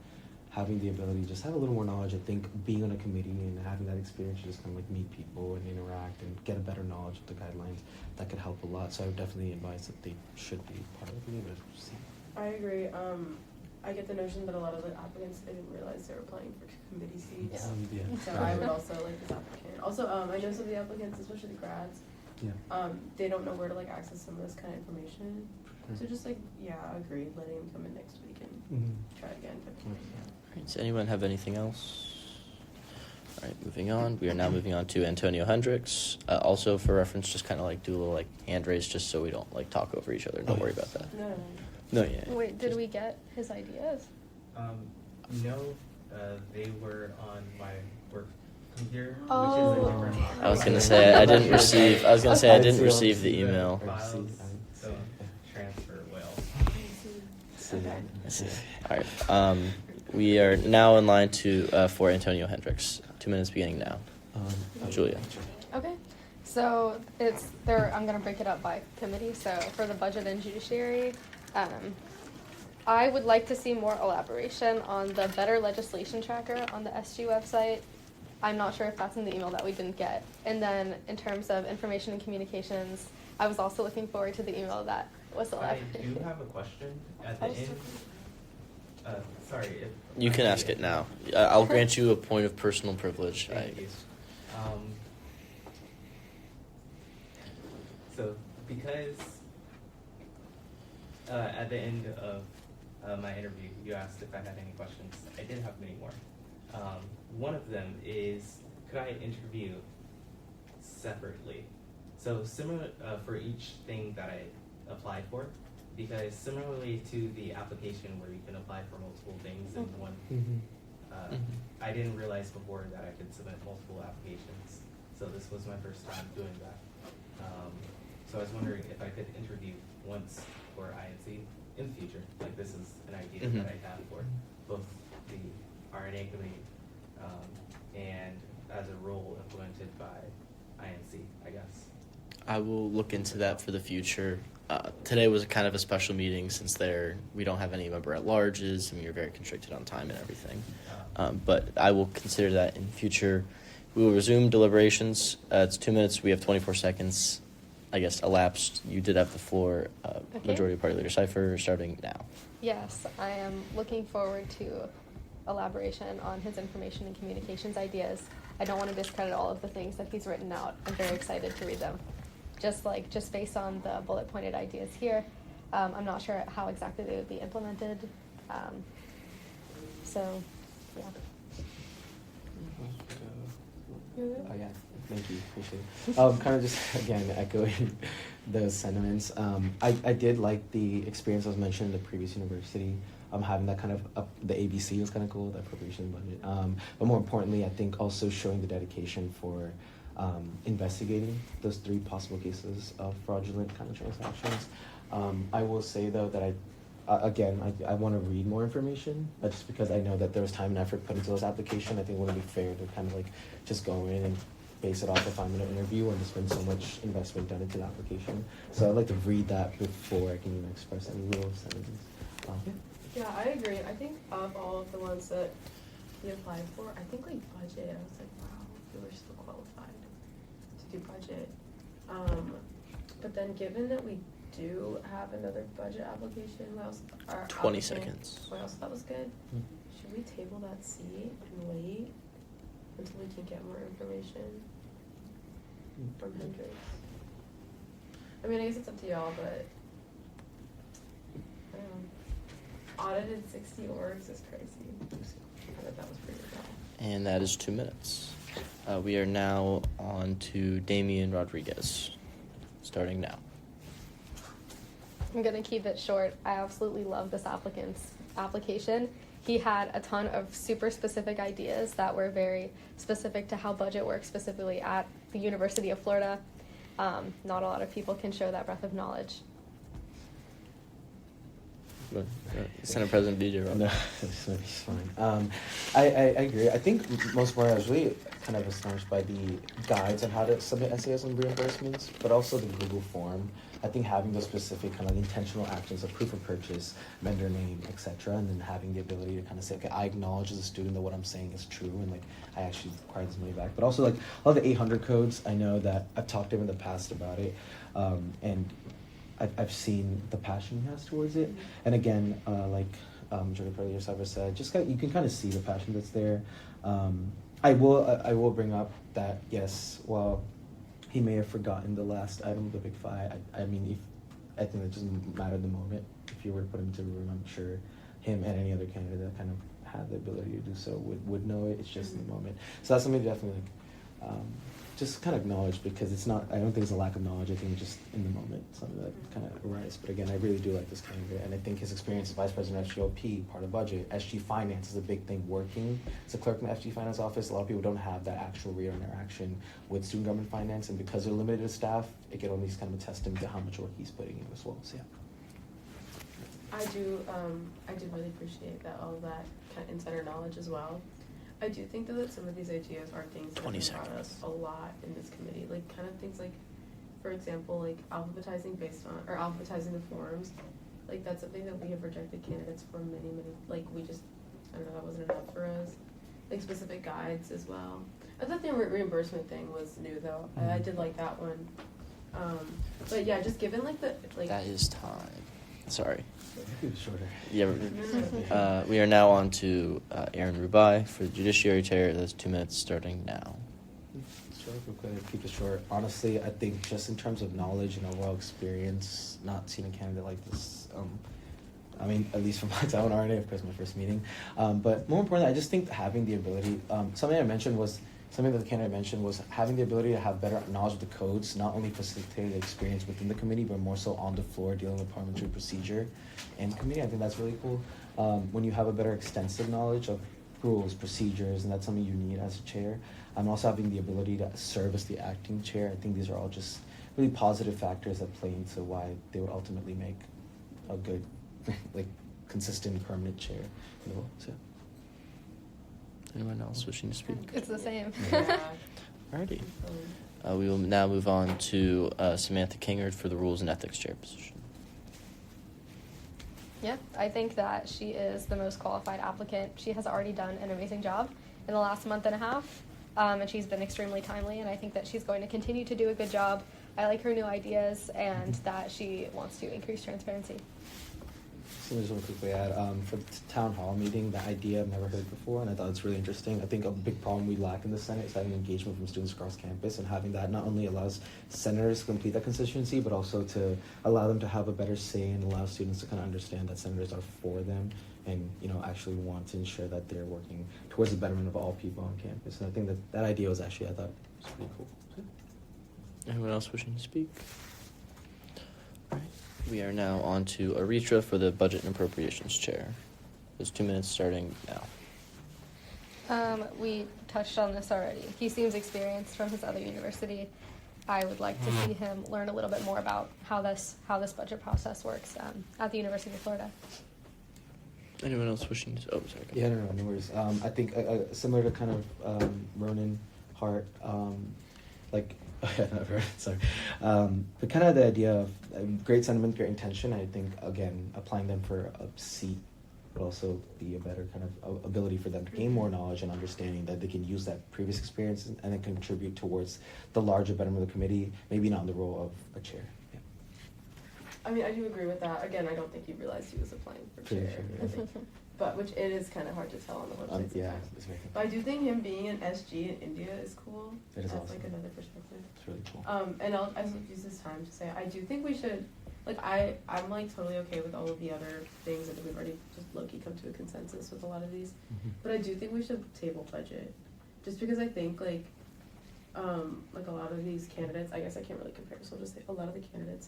having the ability to just have a little more knowledge. I think being on a committee and having that experience to just kind of like meet people and interact and get a better knowledge of the guidelines, that could help a lot. So I would definitely advise that they should be part of the committee. I agree. I get the notion that a lot of the applicants didn't realize they were applying for committee seats. Yeah. So I would also like this applicant. Also, I know some of the applicants, especially the grads, they don't know where to like access some of this kind of information. So just like, agreed, letting him come in next week and try again. All right, does anyone have anything else? All right, moving on. We are now moving on to Antonio Hendricks. Also, for reference, just kind of like do a little like hand raise, just so we don't like talk over each other. Don't worry about that. No, yeah. Wait, did we get his ideas? No, they were on my work here, Oh. which is a different. I was gonna say I didn't receive. I was gonna say I didn't receive the email. Files don't transfer well. Okay. I see. All right. We are now in line for Antonio Hendricks. 2 minutes beginning now. Julia. Okay, so it's there. I'm gonna break it up by committee. So for the budget and judiciary, I would like to see more elaboration on the better legislation tracker on the SG website. I'm not sure if that's in the email that we didn't get. And then in terms of information and communications, I was also looking forward to the email that was I elaborated. do have a question at the end. Sorry. If You can ask it now. I'll grant you a point of personal privilege. Thank you. So, because at the end of my interview, you asked if I had any questions. I did have many more. One of them is, could I interview separately? So similar for each thing that I applied for, because similarly to the application where you can apply for multiple things in one, I didn't realize before that I could submit multiple applications. So this was my first time doing that. So I was wondering if I could interview once for INC in the future. Like this is an idea that I have for both the RNA committee and as a role implemented by INC, I guess. I will look into that for the future. Today was kind of a special meeting since we don't have any member at larges and we are very constricted on time and everything. But I will consider that in future. We will resume deliberations. It's 2 minutes. We have 24 seconds, I guess, elapsed. You did have the floor. Okay. Majority Party Leader Cipher, starting now. Yes, I am looking forward to elaboration on his information and communications ideas. I don't want to discredit all of the things that he's written out. I'm very excited to read them. Just based on the bullet pointed ideas here, I'm not sure how exactly they would be implemented. So, yeah. Oh yeah, thank you, appreciate it. Kind of just again echoing those sentiments. I did like the experience that was mentioned in the previous university. Having that kind of the ABC was kind of cool, the appropriation budget. But more importantly, I think also showing the dedication for investigating those 3 possible cases of fraudulent kind of transactions. I will say though that I want to read more information, just because I know that there was time and effort put into those applications. I think it wouldn't be fair to kind of like just go in and base it off a 5-minute interview and there's been so much investment done into the application. So I'd like to read that before I can even express any real sentiments. Yeah, I agree. I think of all of the ones that we applied for, I think like budget, I was like, wow, we were still qualified to do budget. But then given that we do have another budget application, what else? 20 seconds. What else that was good? Should we table that seat and wait until we can get more information from Hendricks? I mean, I guess it's up to y'all, but I don't know. Audited 60 orgs is crazy. I thought that was pretty good. And that is 2 minutes. We are now on to Damian Rodriguez, starting now. I'm going to keep it short. I absolutely love this applicant's application. He had a ton of super specific ideas that were very specific to how budget works specifically at the University of Florida. Not a lot of people can show that breadth of knowledge. Senate President DJ Rob. No, it's fine. I agree. I think most importantly, I was really kind of astonished by the guides on how to submit SAS and reimbursements, but also the Google form. I think having those specific kind of intentional actions of proof of purchase, vendor name, etc., and then having the ability to kind of say, okay, I acknowledge as a student that what I'm saying is true, and like I actually require this money back. But also like all the 800 codes, I know that I've talked to him in the past about it, and I've seen the passion he has towards it. And again, like Jordan earlier said, just you can kind of see the passion that's there. I will bring up that yes, well, he may have forgotten the last item, the big five. I mean, I think it doesn't matter at the moment. If you were to put him into a room, I'm sure him and any other candidate that kind of had the ability to do so would know it. It's just in the moment. So that's something to definitely just kind of acknowledge, because it's not, I don't think it's a lack of knowledge, I think it's just in the moment, something that kind of arises. But again, I really do like this candidate, and I think his experience as Vice President of SGOP, part of budget, SG Finance is a big thing working as a clerk in the SG Finance office. A lot of people don't have that actual real interaction with student government finance, and because they're limited staff, it can only kind of attest him to how much work he's putting in as well, so yeah. I do really appreciate that, all of that kind of insider knowledge as well. I do think though that some of these ideas are things that have been brought up a lot in this committee, like kind of things like, for example, like alphabetizing the forms. Like that's something that we have rejected candidates for many, like we just, I don't know, that wasn't enough for us. Like specific guides as well. I thought the reimbursement thing was new though. I did like that one. But yeah, just given like That is time. Sorry. Shorter. Yeah, we are now on to Aaron Rubai for the Judiciary Chair. That's 2 minutes starting now. Short, real quick, keep it short. Honestly, I think just in terms of knowledge and overall experience, not seeing a candidate like this, I mean, at least from my time on RNA, of course, my first meeting. But more importantly, I just think having the ability, something that the candidate mentioned was having the ability to have better knowledge of the codes, not only facilitate the experience within the committee, but more so on the floor dealing with parliamentary procedure and committee. I think that's really cool. When you have a better extensive knowledge of rules, procedures, and that's something you need as a chair. I'm also having the ability to serve as the acting chair. I think these are all just really positive factors that play into why they would ultimately make a good, like, consistent, permanent chair. So. Anyone else wishing to speak? It's the same. Yeah. Alrighty. We will now move on to Samantha Kingard for the Rules and Ethics Chair position. Yeah, I think that she is the most qualified applicant. She has already done an amazing job in the last month and a half, and she's been extremely timely, and I think that she's going to continue to do a good job. I like her new ideas and that she wants to increase transparency. So I just want to quickly add, for the town hall meeting, that idea I've never heard before, and I thought it's really interesting. I think a big problem we lack in the Senate is having engagement from students across campus, and having that not only allows senators to complete that constituency, but also to allow them to have a better say and allow students to kind of understand that senators are for them and, you know, actually want to ensure that they're working towards the betterment of all people on campus. And I think that idea was actually, I thought, was pretty cool. Anyone else wishing to speak? We are now on to Aritra for the Budget and Appropriations Chair. There's 2 minutes starting now. We touched on this already. He seems experienced from his other university. I would like to see him learn a little bit more about how this budget process works at the University of Florida. Anyone else wishing to? Oh, sorry. Yeah, no worries. I think similar to kind of Ronan Hart, sorry. But kind of the idea of great sentiment, great intention. I think, again, applying them for a seat would also be a better kind of ability for them to gain more knowledge and understanding that they can use that previous experience and then contribute towards the larger betterment of the committee, maybe not in the role of a chair. Yeah. I mean, I do agree with that. Again, I don't think he realized he was applying for chair. I think, but which it is kind of hard to tell on the website. Yeah, sometimes. it's very cool. But I do think him being an SG in India is cool. It is That's awesome. like another perspective. It's really cool. And I'll use this time to say I do think we should, like, I'm like totally okay with all of the other things, and we've already just low-key come to a consensus with a lot of these. But I do think we should table budget, just because I think like a lot of these candidates, I guess I can't really compare, so I'll just say a lot of the candidates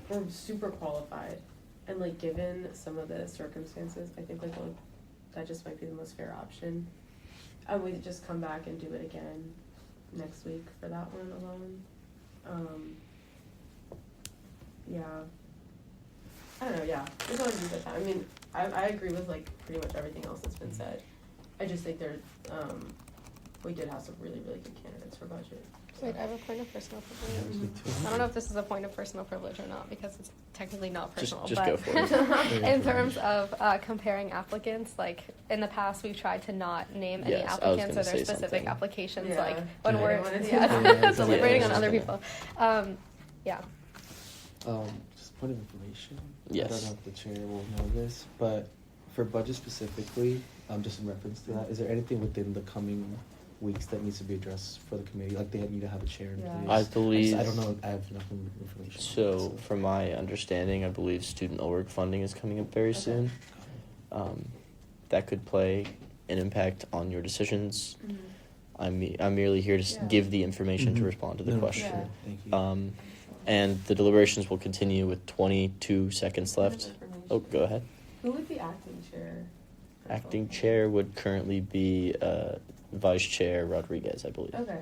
were super qualified, and like given some of the circumstances, I think that just might be the most fair option. And we just come back and do it again next week for that one alone. Yeah. I don't know, yeah. There's always a good time. I mean, I agree with like pretty much everything else that's been said. I just think we did have some really, really good candidates for budget. Wait, I have a point of personal privilege. I don't know if this is a point of personal privilege or not, because it's technically not personal. Just but go for it. in terms of comparing applicants, like in the past, we've tried to not name any Yes, I was applicants gonna or their say specific something. applications, Yeah. like when I we're didn't wanna do that. deliberating on Yeah. other people. Yeah. Just point of information. Yes. I don't know if the chair will know this, but for budget specifically, just in reference to that, is there anything within the coming weeks that needs to be addressed for the committee? Like they need to have a chair in Yeah. place? I believe. I don't know. I have enough information. So, from my understanding, I believe student OWRK funding is coming up very soon. That could play an impact on your decisions. I'm merely here to Yeah. give the information to Mhm. respond to the No, question. Yeah. Thank you. And the deliberations will continue with 22 seconds left. Oh, go ahead. Who would be acting chair? Acting chair would currently be Vice Chair Rodriguez, I believe. Okay.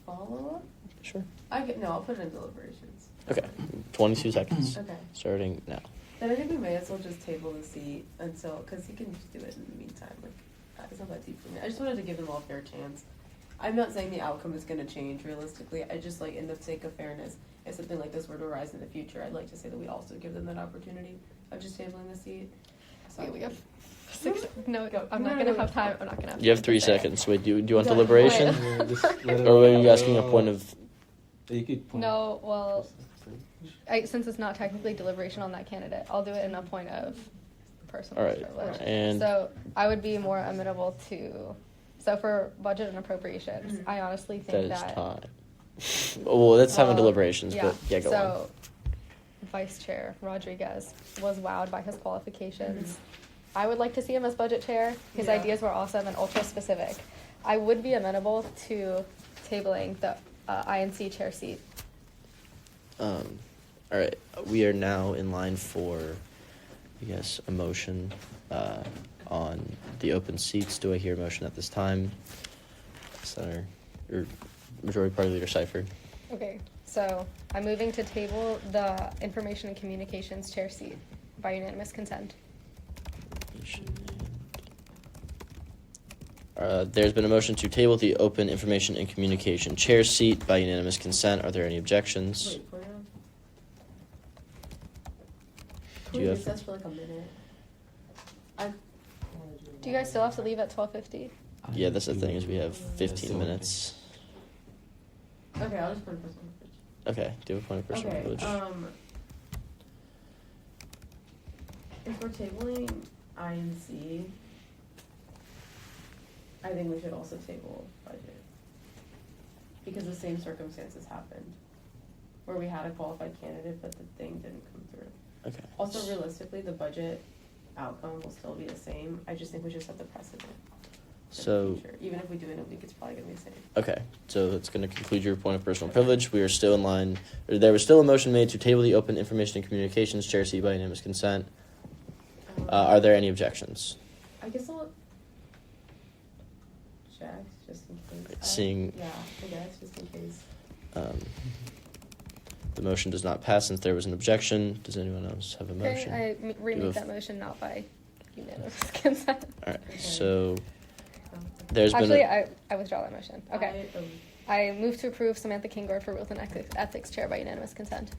Follow up? Sure. I'll put it in deliberations. Okay, 22 seconds. Okay. Starting now. Then I think we may as well just table the seat until, because he can just do it in the meantime. Like, it's not that deep for me. I just wanted to give them all a fair chance. I'm not saying the outcome is going to change realistically. I just like, in the sake of fairness, if something like this were to arise in the future, I'd like to say that we also give them that opportunity of just tabling the seat. So Okay, we have 6. No, Go. I'm not No, gonna no, have time. I'm not gonna have. You have time 3 to say it. seconds. Wait, do you want Yeah, deliberation? Yeah, just let it- Or were you asking a point of... You could point- No, well, since it's not technically deliberation on that candidate, I'll do it in a point of personal All right, privilege. and- So I would be more amenable to. So for budget and appropriations, Mhm. I honestly That think is that. time. Well, that's having Well, deliberations, but yeah, go on. So, Vice Chair Rodriguez was wowed by his qualifications. I would like to see him as budget chair. His Yeah. ideas were awesome and ultra specific. I would be amenable to tabling the INC chair seat. All right, we are now in line for, I guess, a motion on the open seats. Do I hear a motion at this time? Senator, or Majority Party Leader Seifert? Okay, so I'm moving to table the Information and Communications chair seat by unanimous consent. There's been a motion to table the Open Information and Communication Chair seat by unanimous consent. Are there any objections? Wait, point of. Do Can you we have- recess for like a minute? Do you guys still have to leave at 12:50? Yeah, that's the thing, is we have 15 minutes. Okay, I'll just put it personal privilege. Okay, do you have a point of personal Okay, privilege? if we're tabling INC, I think we should also table budget. Because the same circumstances happened, where we had a qualified candidate, but the thing didn't come through. Okay. Also, realistically, the budget outcome will still be the same. I just think we should set the precedent for the So, future. Even if we do it in a week, it's probably gonna be the same. okay, so that's going to conclude your point of personal privilege. We are still in line, or there was still a motion made to table the Open Information and Communications Chair seat by unanimous consent. Are there any objections? I guess I'll check, just in case. Seeing- Yeah, I guess, just in case. The motion does not pass since there was an objection. Does anyone else have a motion? Okay, I You remake have- that motion not by unanimous consent. All right, Okay. so Um, there's been Actually, a, I withdraw that motion. Okay. I, I move to approve Samantha Kingor for Rules and Ethics Chair by unanimous consent.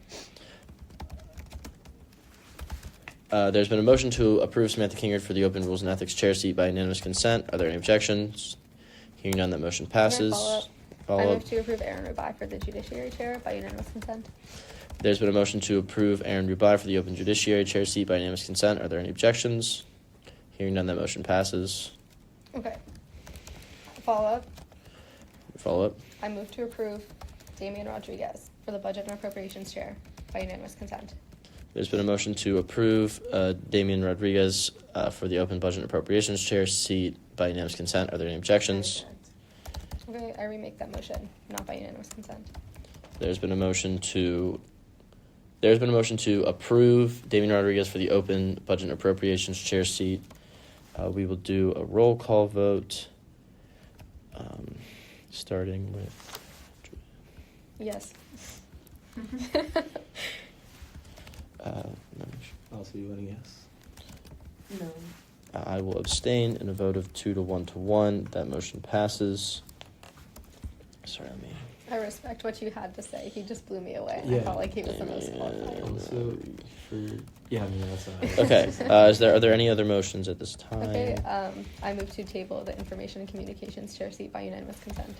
there's been a motion to approve Samantha Kingard for the Open Rules and Ethics Chair seat by unanimous consent. Are there any objections? Hearing none, that motion passes. I Follow-up. move to approve Aaron Rubai for the Judiciary Chair by unanimous consent. There's been a motion to approve Aaron Rubai for the Open Judiciary Chair seat by unanimous consent. Are there any objections? Hearing none, that motion passes. Okay. Follow-up. Follow-up. I move to approve Damian Rodriguez for the Budget and Appropriations Chair by unanimous consent. There's been a motion to approve Damian Rodriguez for the Open Budget and Appropriations Chair seat by unanimous consent. Are there any objections? Okay, I remake that motion, not by unanimous consent. There's been a motion to approve Damian Rodriguez for the Open Budget and Appropriations Chair seat. We will do a roll call vote, starting with. Yes. Also, you voting yes? no. I will abstain in a vote of 2 to 1 to 1. That motion passes. Sorry, let me. I respect what you had to say. He just blew me away. I Yeah. felt like he was the most qualified. Also, yeah, I mean, that's Okay. Are there any other motions at this time? Okay, I move to table the Information and Communications Chair seat by unanimous consent.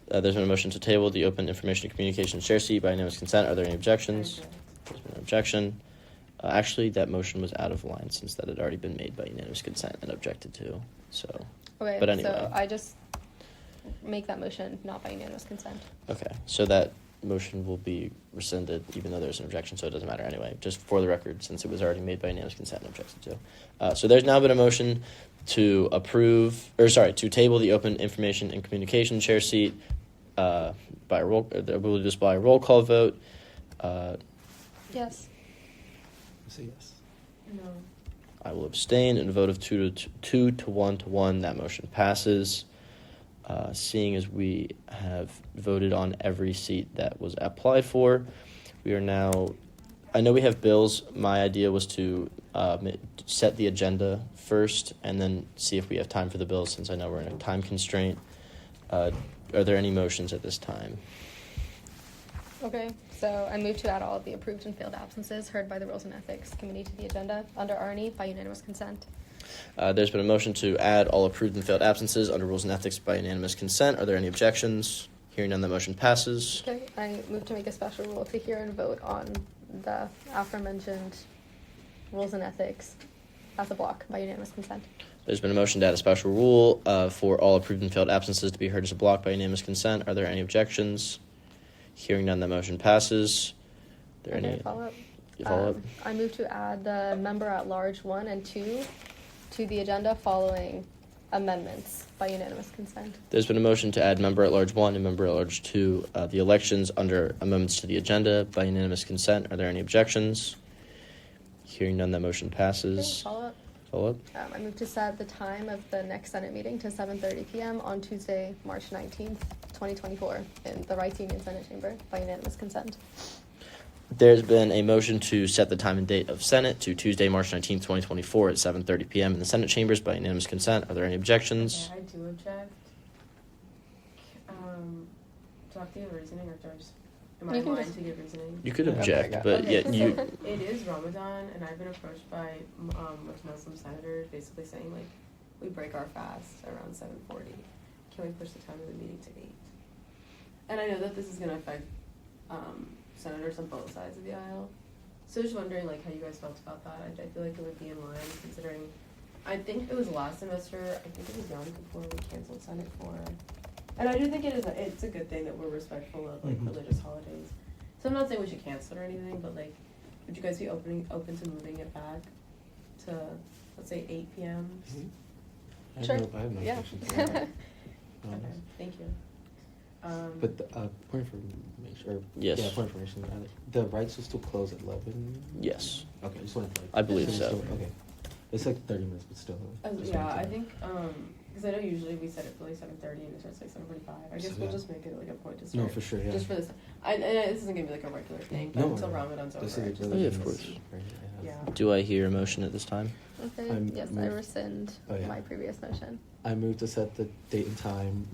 There's been a motion to table the Open Information and Communications Chair seat by unanimous consent. Are there any objections? There's been an objection. Actually, that motion was out of line since that had already been made by unanimous consent and objected to. So, Okay, But anyway. so I just make that motion not by unanimous consent. okay. So that motion will be rescinded even though there's an objection, so it doesn't matter anyway. Just for the record, since it was already made by unanimous consent and objected to. So there's now been a motion to table the open information and communication chair seat by a roll. We'll just by a roll call vote. Yes. Say yes. No. I will abstain, and a vote of 2 to 1 to 1. That motion passes. Seeing as we have voted on every seat that was applied for, we are now. I know we have bills. My idea was to set the agenda first and then see if we have time for the bills, since I know we're in a time constraint. Are there any motions at this time? Okay, so I move to add all of the approved and failed absences heard by the Rules and Ethics Committee to the agenda under R&E by unanimous consent. There's been a motion to add all approved and failed absences under Rules and Ethics by unanimous consent. Are there any objections? Hearing none, the motion passes. Okay, I move to make a special rule to hear and vote on the aforementioned Rules and Ethics as a block by unanimous consent. There's been a motion to add a special rule for all approved and failed absences to be heard as a block by unanimous consent. Are there any objections? Hearing none, the motion passes. Are there any follow-up? follow-up? I move to add the member at large 1 and 2 to the agenda following amendments by unanimous consent. There's been a motion to add member at large 1 and member at large 2, the elections under amendments to the agenda by unanimous consent. Are there any objections? Hearing none, that motion passes. Follow-up. Follow-up? I move to set the time of the next Senate meeting to 7:30 p.m. on Tuesday, March 19th, 2024 in the Rights Union Senate Chamber by unanimous consent. There's been a motion to set the time and date of Senate to Tuesday, March 19th, 2024 at 7:30 p.m. in the Senate chambers by unanimous consent. Are there any objections? Okay, I do object. Do I have to give reasoning, or do I just, am I You can in line just- to give reasoning? You could Okay, object, go. but Okay. yeah, you. It is Ramadan, and I've been approached by Muslim senators basically saying, like, we break our fast around 7:40. Can we push the time of the meeting to 8? And I know that this is going to affect senators on both sides of the aisle. So just wondering, like, how you guys felt about that. I feel like it would be in line, considering, I think it was last semester, I think it was Yom Kippur, we canceled Senate for. And I do think it's a good thing that we're respectful of, like, religious holidays. So I'm not saying we should cancel it or anything, but, like, would you guys be open to moving it back to, let's say, 8 p.m.? Sure. I have no Yeah. questions. to that. Okay, thank you. But the, point of information, or Yes. yeah, point of information. The rights will still close at 11. Yes. Okay, just wanted to. I believe it's so. still- okay, it's like 30 minutes, but still. just Yeah, wanted to I know. think, because I know usually we set it for like 7:30 and it starts like 7:45. I guess So, we'll yeah. just make it like a point to start. No, for sure. Yeah. Just for this. And this isn't gonna be like a regular thing, but No, until no. Ramadan's over. This I is just Oh, yeah, of think course. it's- Yeah. Do I hear a motion at this time? Okay, yes, I move- rescind Oh, yeah. my previous motion. I move to set the date and time,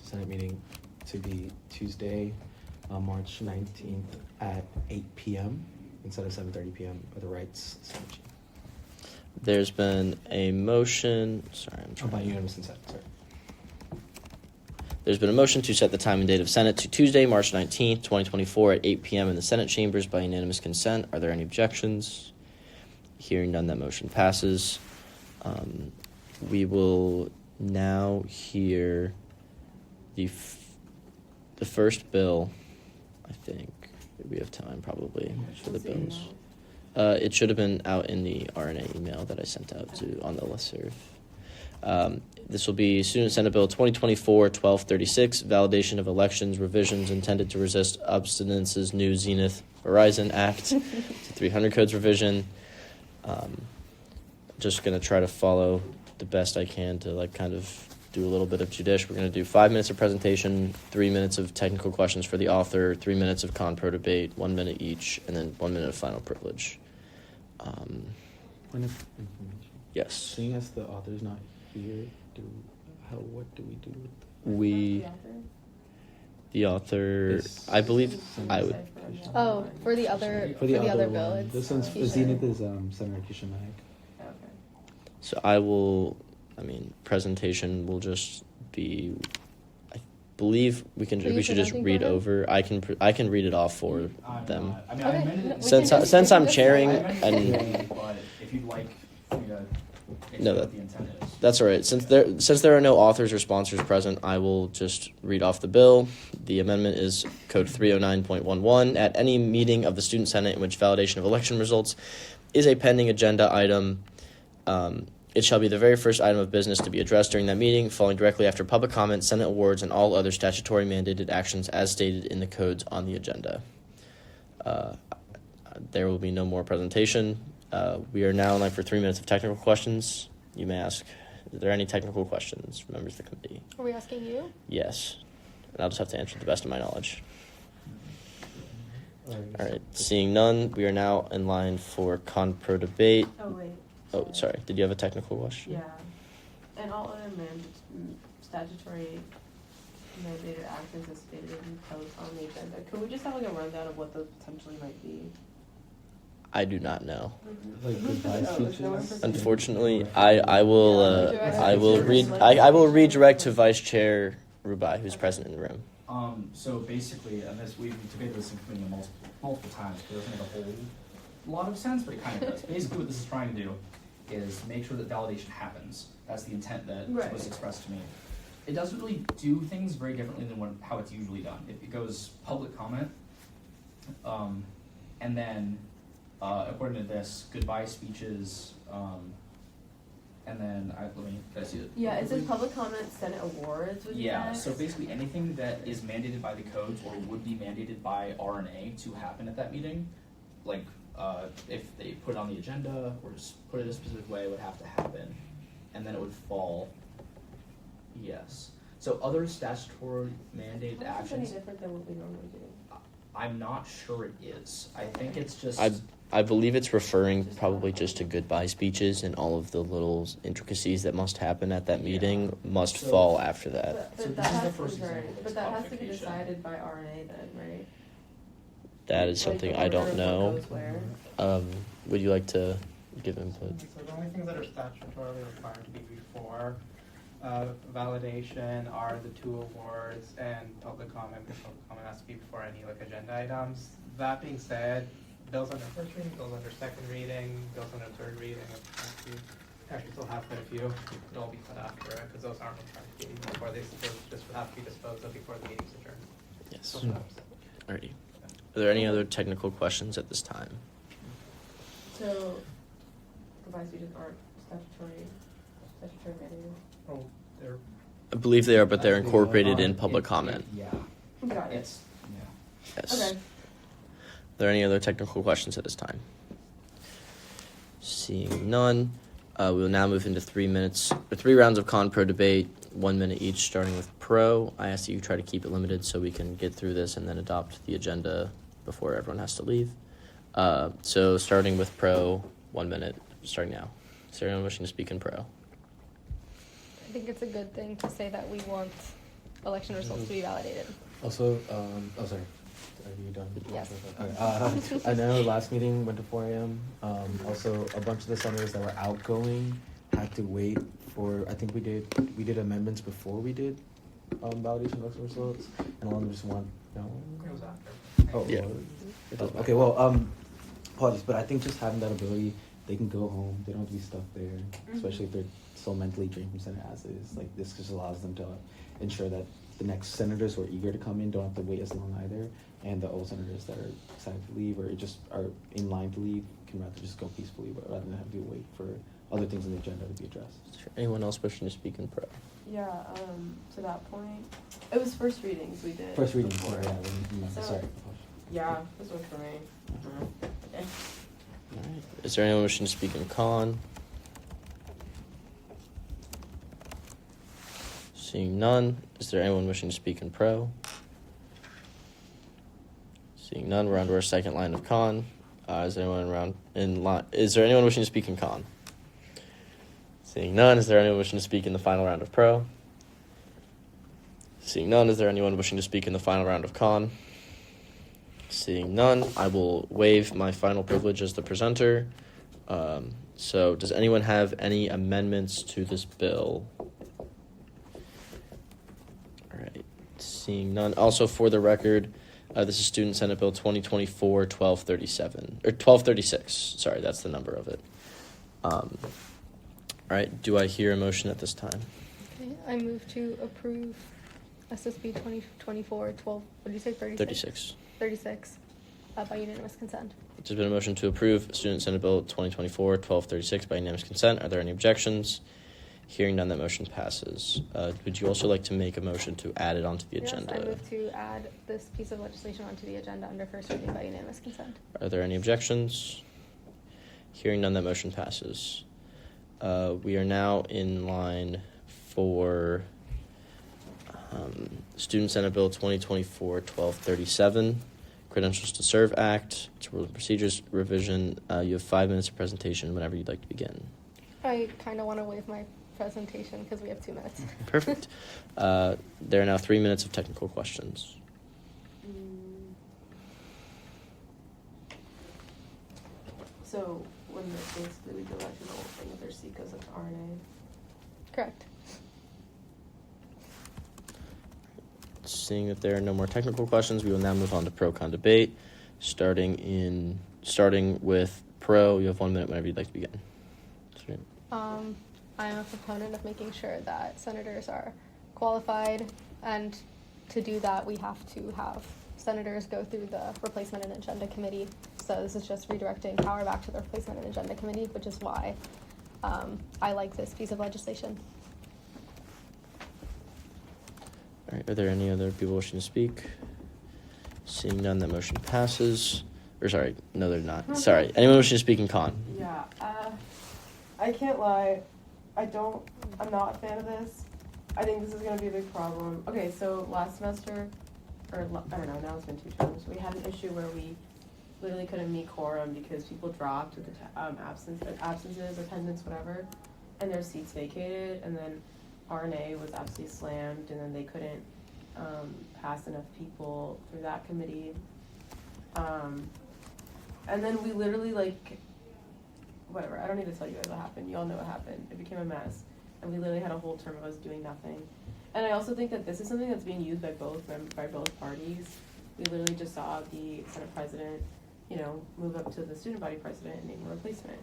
Senate meeting to be Tuesday, March 19th at 8 p.m. instead of 7:30 p.m. at the Rights Senate Chamber. There's been a motion. Sorry, I'm Oh, trying. by unanimous consent, sorry. There's been a motion to set the time and date of Senate to Tuesday, March 19th, 2024 at 8 p.m. in the Senate chambers by unanimous consent. Are there any objections? Hearing none, that motion passes. We will now hear the first bill. I think we have time probably for the What's the bills. email? It should have been out in the RNA email that I sent out to on the listserv. This will be Student Senate Bill 2024-1236, validation of elections revisions intended to resist OBSTINANCE'S new ZENITH VERIZON Act to 300 codes revision. Just going to try to follow the best I can to like kind of do a little bit of judish. We're going to do 5 minutes of presentation, 3 minutes of technical questions for the author, 3 minutes of con-pro debate, 1 minute each, and then 1 minute of final privilege. Point of information. Yes. Seeing as the author's not here, what do we do with We, the author, This- I believe I would. Oh, for the other for the other bill, one? it's This one's Keisha. Zenith is Senator Keisha Naik. Okay. So I will, presentation will just be, I believe we can, Are you we should just presenting read for him? over. I can read it off for I'm them. not. I mean, Okay, I amended no, it. we Since can I- just- since we I'm can just chairing say I it. amended and- it, but if you'd like for me to explain No, what the intent is. That's all right. Since there are no authors or sponsors present, I will just read off the bill. The amendment is Code 309.11. At any meeting of the Student Senate in which validation of election results is a pending agenda item, It shall be the very first item of business to be addressed during that meeting, falling directly after public comment, Senate awards, and all other statutory mandated actions as stated in the codes on the agenda. There will be no more presentation. We are now in line for 3 minutes of technical questions. You may ask, are there any technical questions from members of the committee? Are we asking you? Yes. And I'll just have to answer to the best of my knowledge. All right. Seeing none, we are now in line for Conpro debate. Oh, wait. Oh, sorry. Did you have a technical question? Yeah. And all other statutory mandated actions as stated in codes on the agenda. Could we just have like a rundown of what those potentially might be? I do not know. Like goodbye speeches. Unfortunately, I will redirect to Vice Chair Rubai, who's present in the room. So basically, and this we've debated this in committee multiple times, but it doesn't make a whole lot of sense, but it kind of does. Basically, what this is trying to do is make sure that validation happens. That's the intent that was expressed to me. It doesn't really do things very differently than how it's usually done. It goes public comment, and then according to this, goodbye speeches, and then can I see it? Yeah, it says public comment, Senate awards. Would Yeah, next. so basically anything that is mandated by the codes or would be mandated by RNA to happen at that meeting, like if they put it on the agenda or just put it a specific way, it would have to happen, and then it would fall. Yes. So other statutory mandated How is this any actions, different than what we normally do? I'm not sure it is. I think it's just. I believe it's referring probably just to goodbye speeches, and all of the little intricacies that must happen at that meeting must fall after that. But So that this is the has first to, example but that's that has to be codification. decided by RNA then, right? That is something I don't know. Goes where? Would you like to give input? So the only things that are statutorily required to be before validation are the 2 awards and public comment, because public comment has to be before any like agenda items. That being said, bills under first reading, bills under second reading, bills under third reading, actually still have quite a few. It'll all be put after it, because those aren't required to be before they just have to be disposed of before the meeting's adjourned. Yes. Alrighty. Are there any other technical questions at this time? So, goodbye speeches aren't statutory mandated. Oh, they're I believe they are, but they're incorporated in public comment. Yeah. Got it. It's Yes. Okay. Are there any other technical questions at this time? Seeing none, we will now move into 3 minutes, or 3 rounds of Conpro debate, 1 minute each, starting with Pro. I ask that you try to keep it limited so we can get through this and then adopt the agenda before everyone has to leave. So starting with Pro, 1 minute, starting now. Is there anyone wishing to speak in Pro? I think it's a good thing to say that we want election results to be validated. Also, oh sorry, are you done? Yes. Okay. I know last meeting went to 4 a.m. Also, a bunch of the senators that were outgoing had to wait for. I think we did amendments before we did validation of election results, and a lot of them just want no. it was after. Oh Yeah. well, okay. Well, apologies, but I think just having that ability, they can go home. They don't have to be stuck there, especially if they're still mentally drained from Senate as is. Like this just allows them to ensure that the next senators who are eager to come in don't have to wait as long either, and the old senators that are excited to leave or just are in line to leave can rather just go peacefully, but rather than have to wait for other things on the agenda to be addressed. Is there anyone else wishing to speak in Pro? Yeah, to that point, it was first readings we did. First reading. before. So- Sorry. Yeah, this works for me. Okay. All right. Is there anyone wishing to speak in Con? Seeing none, is there anyone wishing to speak in Pro? Seeing none, we're on to our second line of Con. Is there anyone wishing to speak in Con? Seeing none, is there anyone wishing to speak in the final round of Pro? Seeing none, is there anyone wishing to speak in the final round of Con? Seeing none, I will waive my final privilege as the presenter. So does anyone have any amendments to this bill? All right, seeing none. Also, for the record, this is Student Senate Bill 2024-1237, or 1236. Sorry, that's the number of it. All right, do I hear a motion at this time? Okay, I move to approve SSB 2024-12, what did you say, 36? 36. 36. by unanimous consent. There's been a motion to approve Student Senate Bill 2024-1236 by unanimous consent. Are there any objections? Hearing none, that motion passes. Would you also like to make a motion to add it onto the agenda? Yes, I move to add this piece of legislation onto the agenda under first reading by unanimous consent. Are there any objections? Hearing none, that motion passes. We are now in line for Student Senate Bill 2024-1237, Credentials to Serve Act, it's Rules and Procedures revision. You have 5 minutes of presentation whenever you'd like to begin. I kind of want to waive my presentation because we have 2 minutes. Perfect. There are now 3 minutes of technical questions. So when basically we go back to the whole thing with their seat goes up to RNA. Correct. Seeing that there are no more technical questions, we will now move on to pro-con debate. Starting with pro, you have 1 minute whenever you'd like to begin. I am a proponent of making sure that senators are qualified, and to do that, we have to have senators go through the Replacement and Agenda Committee. So this is just redirecting power back to the Replacement and Agenda Committee, which is why I like this piece of legislation. All right, are there any other people wishing to speak? Seeing none, that motion passes. Or sorry, no, they're not. Sorry, anyone wishing to speak in con? Yeah, I can't lie. I'm not a fan of this. I think this is going to be a big problem. Okay, so last semester, or I don't know, now it's been 2 terms, we had an issue where we literally couldn't meet quorum because people dropped with the absences, attendance, whatever, and their seats vacated, and then RNA was absolutely slammed, and then they couldn't pass enough people through that committee. And then we literally, like, whatever, I don't need to tell you guys what happened. You all know what happened. It became a mess. And we literally had a whole term of us doing nothing. And I also think that this is something that's being used by both parties. We literally just saw the Senate president, move up to the student body president and name a replacement,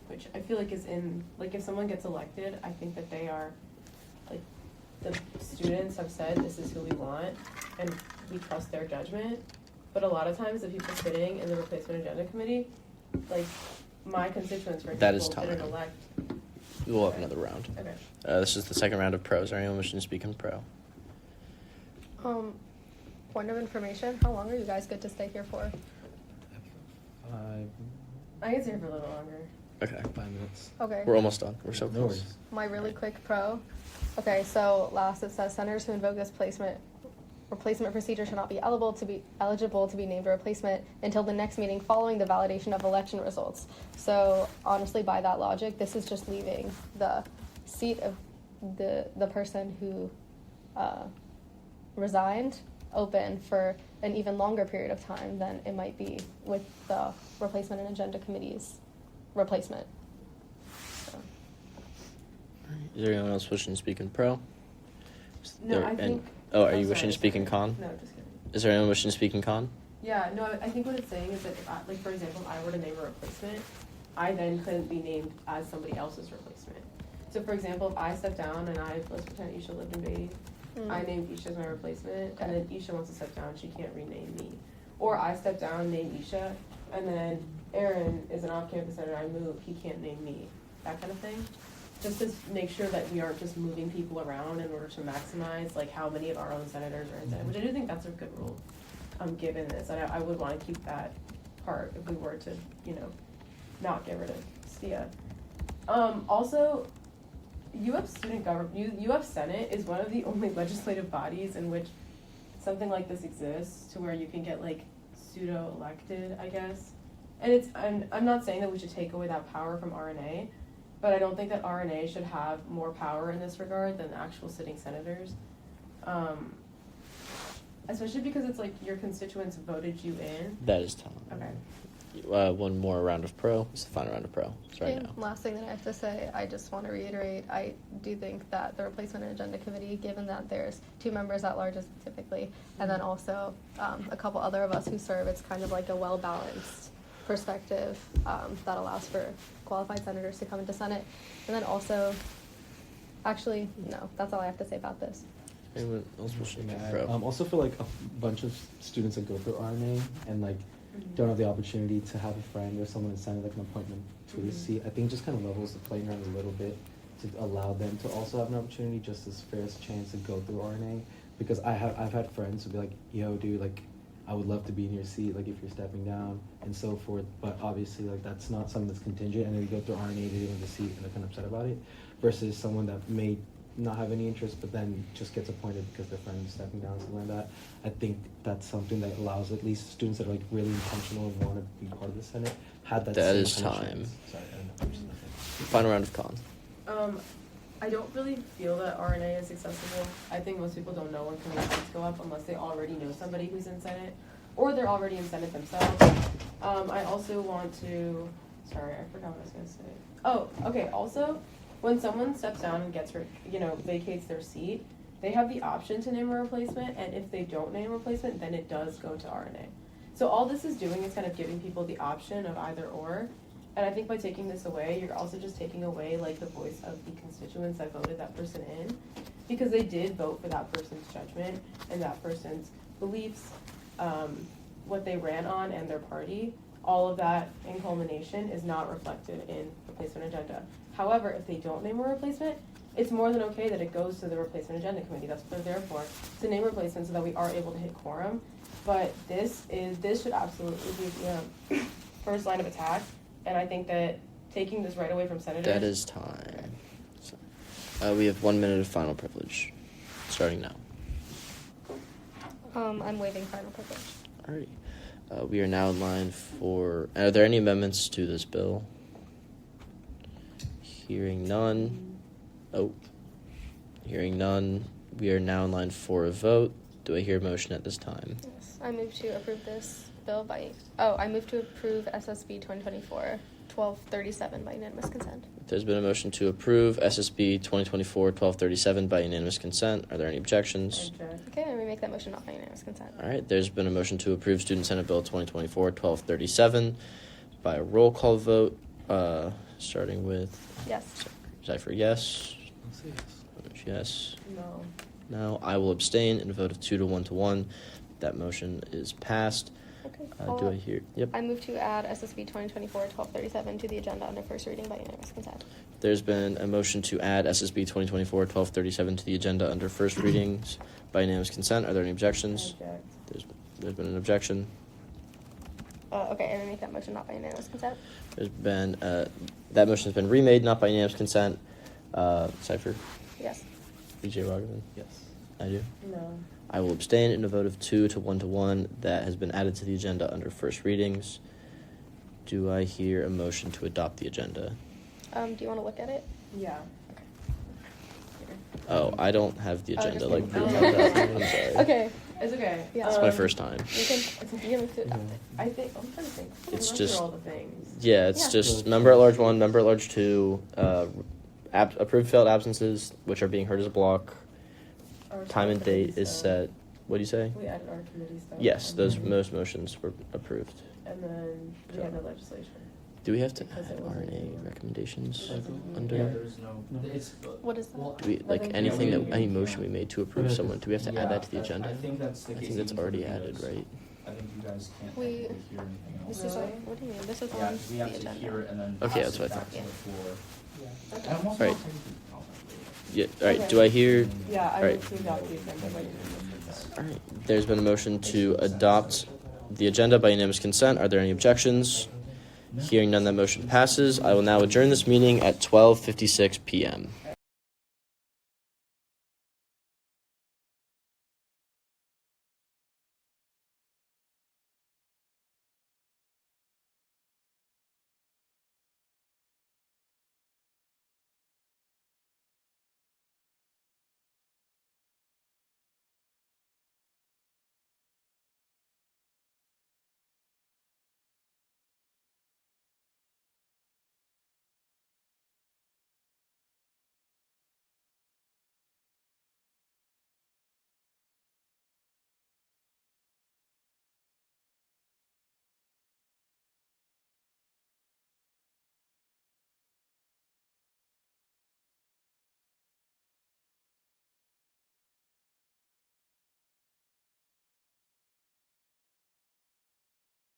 which I feel like is if someone gets elected, I think that they are, like, the students have said this is who we want, and we trust their judgment. But a lot of times the people sitting in the Replacement Agenda Committee, like, my constituents, for That is example, didn't time. elect. We'll have another round. Okay. This is the second round of pros. Is there anyone wishing to speak in pro? Point of information, how long are you guys good to stay here for? I can stay here for a little longer. Okay. 5 minutes. Okay. We're almost done. We're so No close. worries. My really quick pro. Okay, so last it says senators who invoke this replacement procedure shall not be eligible to be named a replacement until the next meeting following the validation of election results. So honestly, by that logic, this is just leaving the seat of the person who resigned open for an even longer period of time than it might be with the Replacement and Agenda Committee's replacement. So. Is there anyone else wishing to speak in pro? No, I think. Oh, are you sorry, wishing to speak in con? No, just kidding. Is there anyone wishing to speak in con? Yeah, no, I think what it's saying is that if I, like, for example, if I were to name a replacement, I then couldn't be named as somebody else's replacement. So for example, if I step down and let's pretend Isha lived in Beatty, I named Isha as my replacement, and then Isha wants to step down, she can't rename me. Or I step down, name Isha, and then Aaron is an off-campus senator, I move, he can't name me. That kind of thing. Just to make sure that we aren't just moving people around in order to maximize, like, how many of our own senators are in Senate, which I do think that's a good rule, given this. And I would want to keep that part if we were to, not get rid of STIA. Also, UF Senate is one of the only legislative bodies in which something like this exists, to where you can get, like, pseudo-elected, I guess. And I'm not saying that we should take away that power from RNA, but I don't think that RNA should have more power in this regard than actual sitting senators. Especially because it's like your constituents voted you in. That is time. Okay. One more round of pro. It's the final round of pro. It's right now. Last thing that I have to say, I just want to reiterate, I do think that the Replacement and Agenda Committee, given that there's 2 members at large typically, and then also a couple other of us who serve, it's kind of like a well-balanced perspective that allows for qualified senators to come into Senate. And then also, actually, no, that's all I have to say about this. Anyone else wishing to speak in I pro? also feel like a bunch of students that go through RNA and, like, don't have the opportunity to have a friend or someone in Senate, like an appointment to the seat. I think just kind of levels the playing ground a little bit to allow them to also have an opportunity, just as fair as chance to go through RNA. Because I've had friends who be like, yo, dude, like, I would love to be in your seat, like, if you're stepping down and so forth. But obviously, like, that's not something that's contingent, and then you go through RNA, they didn't have the seat, and they're kind of upset about it. Versus someone that may not have any interest, but then just gets appointed because their friend is stepping down, something like that. I think that's something that allows at least students that are like really intentional and want to be part of the Senate had that. That same is kind of time. chance. Sorry, I don't know. I'm just nothing. Final round of cons. I don't really feel that RNA is accessible. I think most people don't know when committee seats go up unless they already know somebody who's in Senate, or they're already in Senate themselves. I also want to, sorry, I forgot what I was gonna say. Oh, okay, also, when someone steps down and gets, vacates their seat, they have the option to name a replacement, and if they don't name a replacement, then it does go to RNA. So all this is doing is kind of giving people the option of either or. And I think by taking this away, you're also just taking away like the voice of the constituents that voted that person in, because they did vote for that person's judgment and that person's beliefs, what they ran on and their party. All of that in culmination is not reflected in replacement agenda. However, if they don't name a replacement, it's more than okay that it goes to the replacement agenda committee. That's what they're there for, to name replacements so that we are able to hit quorum. But this should absolutely be the first line of attack. And I think that taking this right away from senators. That is time. So, we have 1 minute of final privilege, starting now. I'm waiving final privilege. Alrighty. We are now in line for. Are there any amendments to this bill? Hearing none. Oh. Hearing none. We are now in line for a vote. Do I hear a motion at this time? Yes, I move to approve this bill I move to approve SSB 2024-1237 by unanimous consent. There's been a motion to approve SSB 2024-1237 by unanimous consent. Are there any objections? Okay, I make that motion not by unanimous consent. All right, there's been a motion to approve Student Senate Bill 2024-1237 by a roll call vote, starting with Yes. Cypher, yes. I'll say yes. Yes. No. No. I will abstain in a vote of 2 to 1 to 1. That motion is passed. Okay. Do I hear? Yep. I move to add SSB 2024-1237 to the agenda under first reading by unanimous consent. There's been a motion to add SSB 2024-1237 to the agenda under first readings by unanimous consent. Are there any objections? There's been an objection. Okay, I make that motion not by unanimous consent. There's been that motion has been remade, not by unanimous consent. Cypher. Yes. BJ Roggeman. Yes. I do. No. I will abstain in a vote of 2 to 1 to 1. That has been added to the agenda under first readings. Do I hear a motion to adopt the agenda? Do you want to look at it? Yeah. Oh, I don't have the agenda just like kidding. pre-mapped out. I'm sorry. Okay. It's okay. Yeah. It's my first time. You move to adopt it. I think I'm trying to think. It's Run just- through all the things. Yeah, it's Yeah. just member at large 1, member at large 2, approved failed absences, which are being heard as a block. Our Time and committee date is stuff. set. What do you say? We added our committee stuff. Yes, and those then- most motions were approved. And then we had the legislation. Do we have to Because add it wasn't RNA anymore. recommendations Yeah, under? Yeah, there's no, it's, What is that? well, Do we, like Nothing. anything Yeah, that any motion we made to approve someone? Do we have to add that to the agenda? I think that's the I case. think that's even for already the added, videos. right? I think you guys can't We- technically hear anything else. This is Really? what do you mean? This is Yeah, on we have the to agenda. hear it and then Okay, pass that's what it I back thought. to the floor. Okay. And I'm also Right. not technically confident. Yeah. All right. Okay. Do I hear? Yeah, I All right. moved to adopt the agenda by unanimous consent. All right. There's been a motion to adopt the agenda by unanimous consent. Are there any objections? Hearing none, that motion passes. I will now adjourn this meeting at 12:56 p.m.